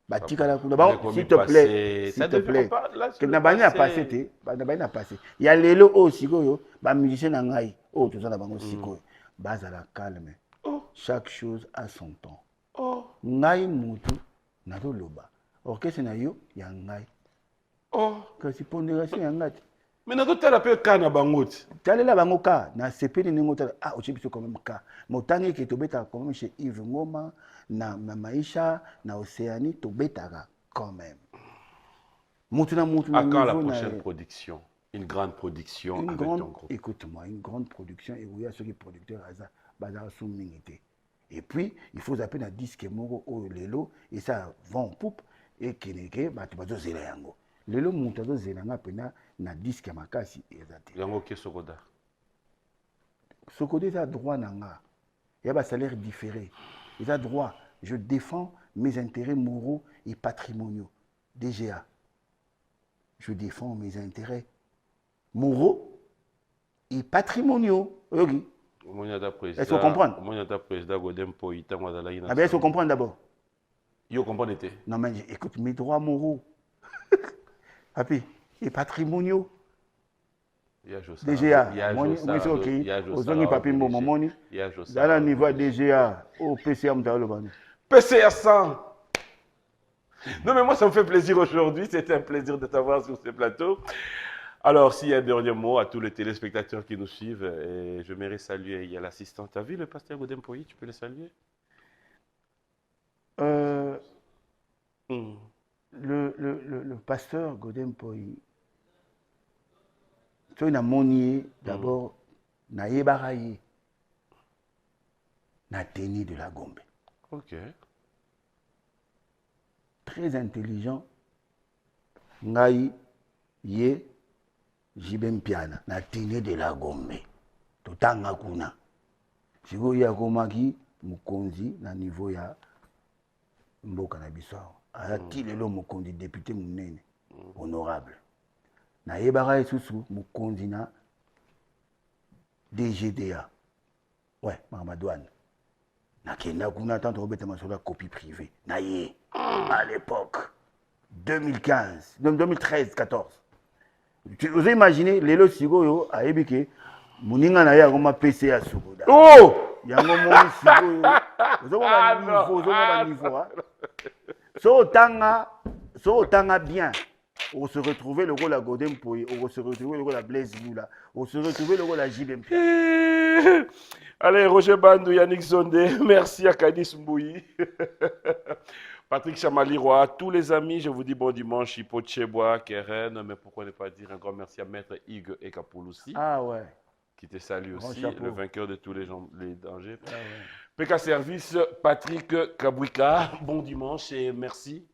Ba tikala kuna bango s'il te plaît. Que na banya passé te, na banya passé. Il y a les lots aussi goyo, ba musicien na ngai, tout ça na bango siko. Baza la calme. Chaque chose a son temps. Ngai mutu na to loba. Orchestre na yo ya ngai. Kasi pondération ya ngai. Mais na totala pe ka na bangoti. Talela bango ka na sepeli ningo tala ochibiso quand même ka. Motangi ke tobeta quand même chez Yves Ngoma na Maisha na Océanie tobetaka quand même. Mutu na quand la prochaine production, une grande production avec ton groupe. Écoute-moi, une grande production et oui à ceux qui producteurs aza bazara sous mingité. Et puis il faut appeler un disque moko o lelo et ça vend poupe et keneke ba tu bazo zela yango. lelo moto azozelanga pena na disque ya makasi eza te yango ke sokoda sokoda eza droit na nga ya basalaire différé eza droit je défends mes intérêts moraux et patrimoniaux DGA je défends mes intérêts moraux et patrimoniaux oyoki est-ce qu'on comprend président Godem Poïta ah bien est-ce qu'on comprend d'abord yo comprendre te non mais écoute mes droits moraux papi et patrimoniaux DGA moni soki ozongi papi mboma moni zala niveau ya DGA au PCA mutalo bani PCA 100. Non mais moi ça me fait plaisir aujourd'hui, c'était un plaisir de t'avoir sur ce plateau. Alors s'il y a un dernier mot à tous les téléspectateurs qui nous suivent, et je m'aimerais saluer, il y a l'assistant, t'as vu le pasteur Godem Poï, tu peux le saluer? Le pasteur Godem Poï, tu as monié d'abord, na yebaraye, na teni de la Gombe. Ok. Très intelligent, ngai ye jibem piana, na teni de la Gombe. Totanga kuna. Sigo ya komaki mukonzi na niveau ya mboka na biso. Ati lelo mukonzi député munene honorable. Na yebara esusu mukonzi na DGDA. Ouais, Mamadouane. Na kenda kuna tant robeta masola copie privée. Na ye à l'époque 2015, 2013, 14. Tu vous imaginez lelo sigoyo a ebike muninga na ya ngoma PCA sokoda. Oh! Yango moni sigoyo. Ozoma niveau. So tanga bien. On se retrouvait le rôle à Godem Poï, on se retrouvait le rôle à Blaise Lula, on se retrouvait le rôle à JBM. Allez, Roger Bandou, Yannick Zondé, merci à Kadis Mbouyi, Patrick Chamaliroy, tous les amis, je vous dis bon dimanche, Hippo Tchebois, Keren, mais pourquoi ne pas dire un grand merci à Maître Hugues Ekapouloussi. Ah ouais. Qui te salue aussi, chapeau. le vainqueur de tous les dangers. Ah ouais. PK Service, Patrick Kabouika, bon dimanche et merci.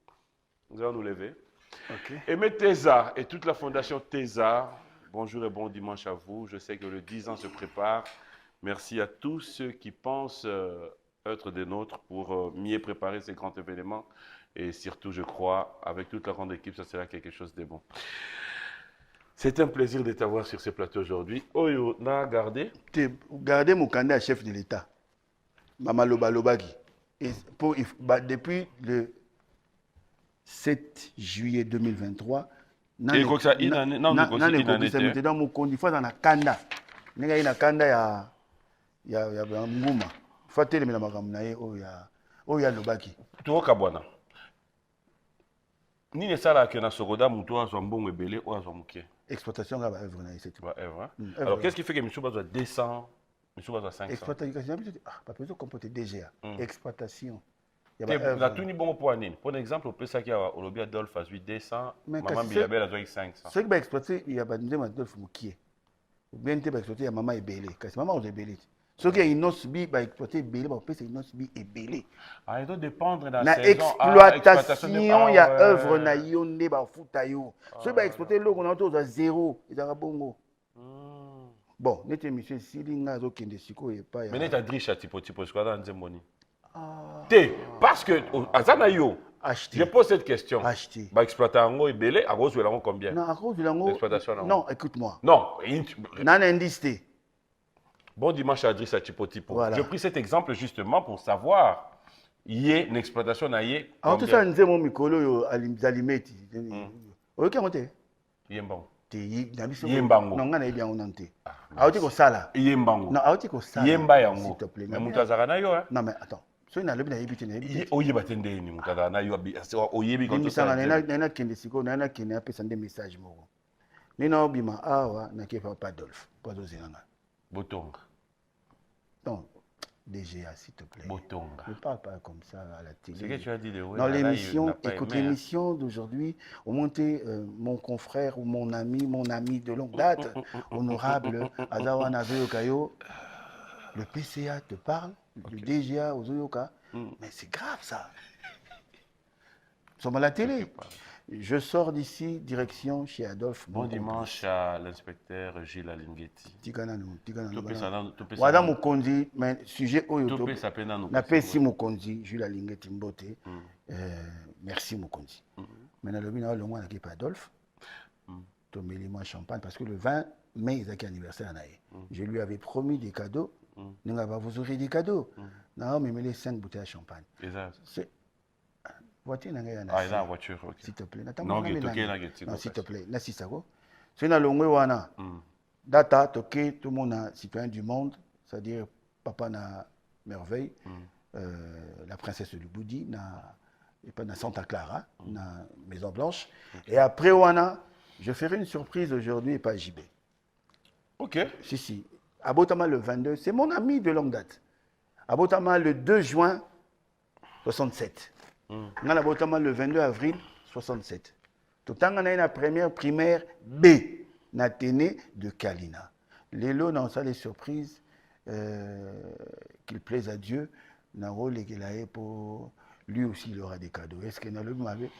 Nous allons nous lever. Okay. Aimé Tesa et toute la fondation Tesa, bonjour et bon dimanche à vous. Je sais que le 10 ans se prépare. Merci à tous ceux qui pensent être des nôtres pour mieux préparer ces grands événements. Et surtout, je crois, avec toute la grande équipe, ça sera quelque chose de bon. C'est un plaisir de t'avoir sur ce plateau aujourd'hui. Oyo, n'a gardé? Gardez mon candidat chef de l'État, Mama Loba Lobaki. Depuis le 7 juillet 2023, dans mon condition dans la kanda, n'est na kanda ya nguma. Fatele mena makamnae oya Lobaki. Tuo kabwana. Ni ne sala que na sokoda muto azwa mbongo ebele o azwa muke. Exploitation va œuvre na cette. Alors qu'est-ce qui fait que Michou doit 200, Michou doit 500? Exploitation, pas besoin de comporter DGA. Exploitation. La tout ni bon pour Anine. Pour exemple, on peut ça qu'il y a au lobby Adolphe a 200, maman Bilabel a 500. Ce qui va exploiter, il y a pas de Adolphe Moukier. Ou bien tu vas exploiter, il y a maman et belé. Parce que maman est belé. Ce qui est une osbi va exploiter belé, on peut c'est une osbi et belé. Ah, il doit dépendre de la saison. Exploitation, il y a œuvre na yonde ba futayo. Ce qui va exploiter l'eau qu'on a autour à zéro, il y a bongo. Bon, notre émission Silinga zo kende siko et pas. Mais n'est adricha tipo je crois dans Nzemoni. Parce que Azanayo, je pose cette question. Acheter. Bah exploiter un mot et belé, à cause de l'ango combien? Non, à cause de l'ango. L'exploitation. Non, écoute-moi. Non. Nan indice. Bon dimanche à Adrissa Tipo. Voilà. Je pris cet exemple justement pour savoir. Il y a une exploitation à y en tout ça, nous avons mis Mikolo alimeti. Ok, on est. Yembango. Yembango. Non, on a bien on ante. Aouti ko sala. Yembango. Non, aouti ko sala. Yemba yango. S'il te plaît. Mais mutazarana yo hein. Non mais attends. So ina lebi na yebiti na yebiti. Oye batende ni mutazarana yo oyebi quand ça. Na kende siko na kende apesa des messages moko. Nina obima awa na ke papa Adolphe. Pozo zinanga. Botonga. Non. DGA, s'il te plaît. Botonga. Ne parle pas comme ça à la télé. C'est que tu as dit de oui. Dans l'émission, écoute l'émission d'aujourd'hui, au monté mon confrère ou mon ami de longue date, honorable Azawa Naveyokayo, le PCA te parle, le DGA aux Oyoka, mais c'est grave ça. Nous sommes à la télé. Je sors d'ici, direction chez Adolphe. Bon dimanche à l'inspecteur Gilles Alingeti. Tikananu. Wada Mokonzi, mais sujet au YouTube. Napesi Mokonzi, Jules Alingeti Mbote. Merci Mokonzi. Mais dans le bina, le mois n'a pas Adolphe. Tomeli-moi champagne parce que le 20 mai, il a anniversaire à Naï. Je lui avais promis des cadeaux. Vous aurez des cadeaux. Non, mais les 5 bouteilles de champagne. C'est voiture la voiture, ok. S'il te plaît. Non, s'il te plaît. C'est dans le wana. Data, toké, tout le monde a citoyen du monde, c'est-à-dire papa na merveille, la princesse du Boudi, na Santa Clara, na Maison Blanche. Et après wana, je ferai une surprise aujourd'hui et pas JB. Ok. Si. Abotama le 22, c'est mon ami de longue date. Abotama le 2 juin 67. Nga Abotama le 22 avril 67. Tout le temps, on a la première primaire B, Naténé de Kalina. Lélo, dans ça, les surprises, qu'il plaise à Dieu, n'a rôle et qu'il a pour lui aussi, il aura des cadeaux. Est-ce qu'il a le m'avait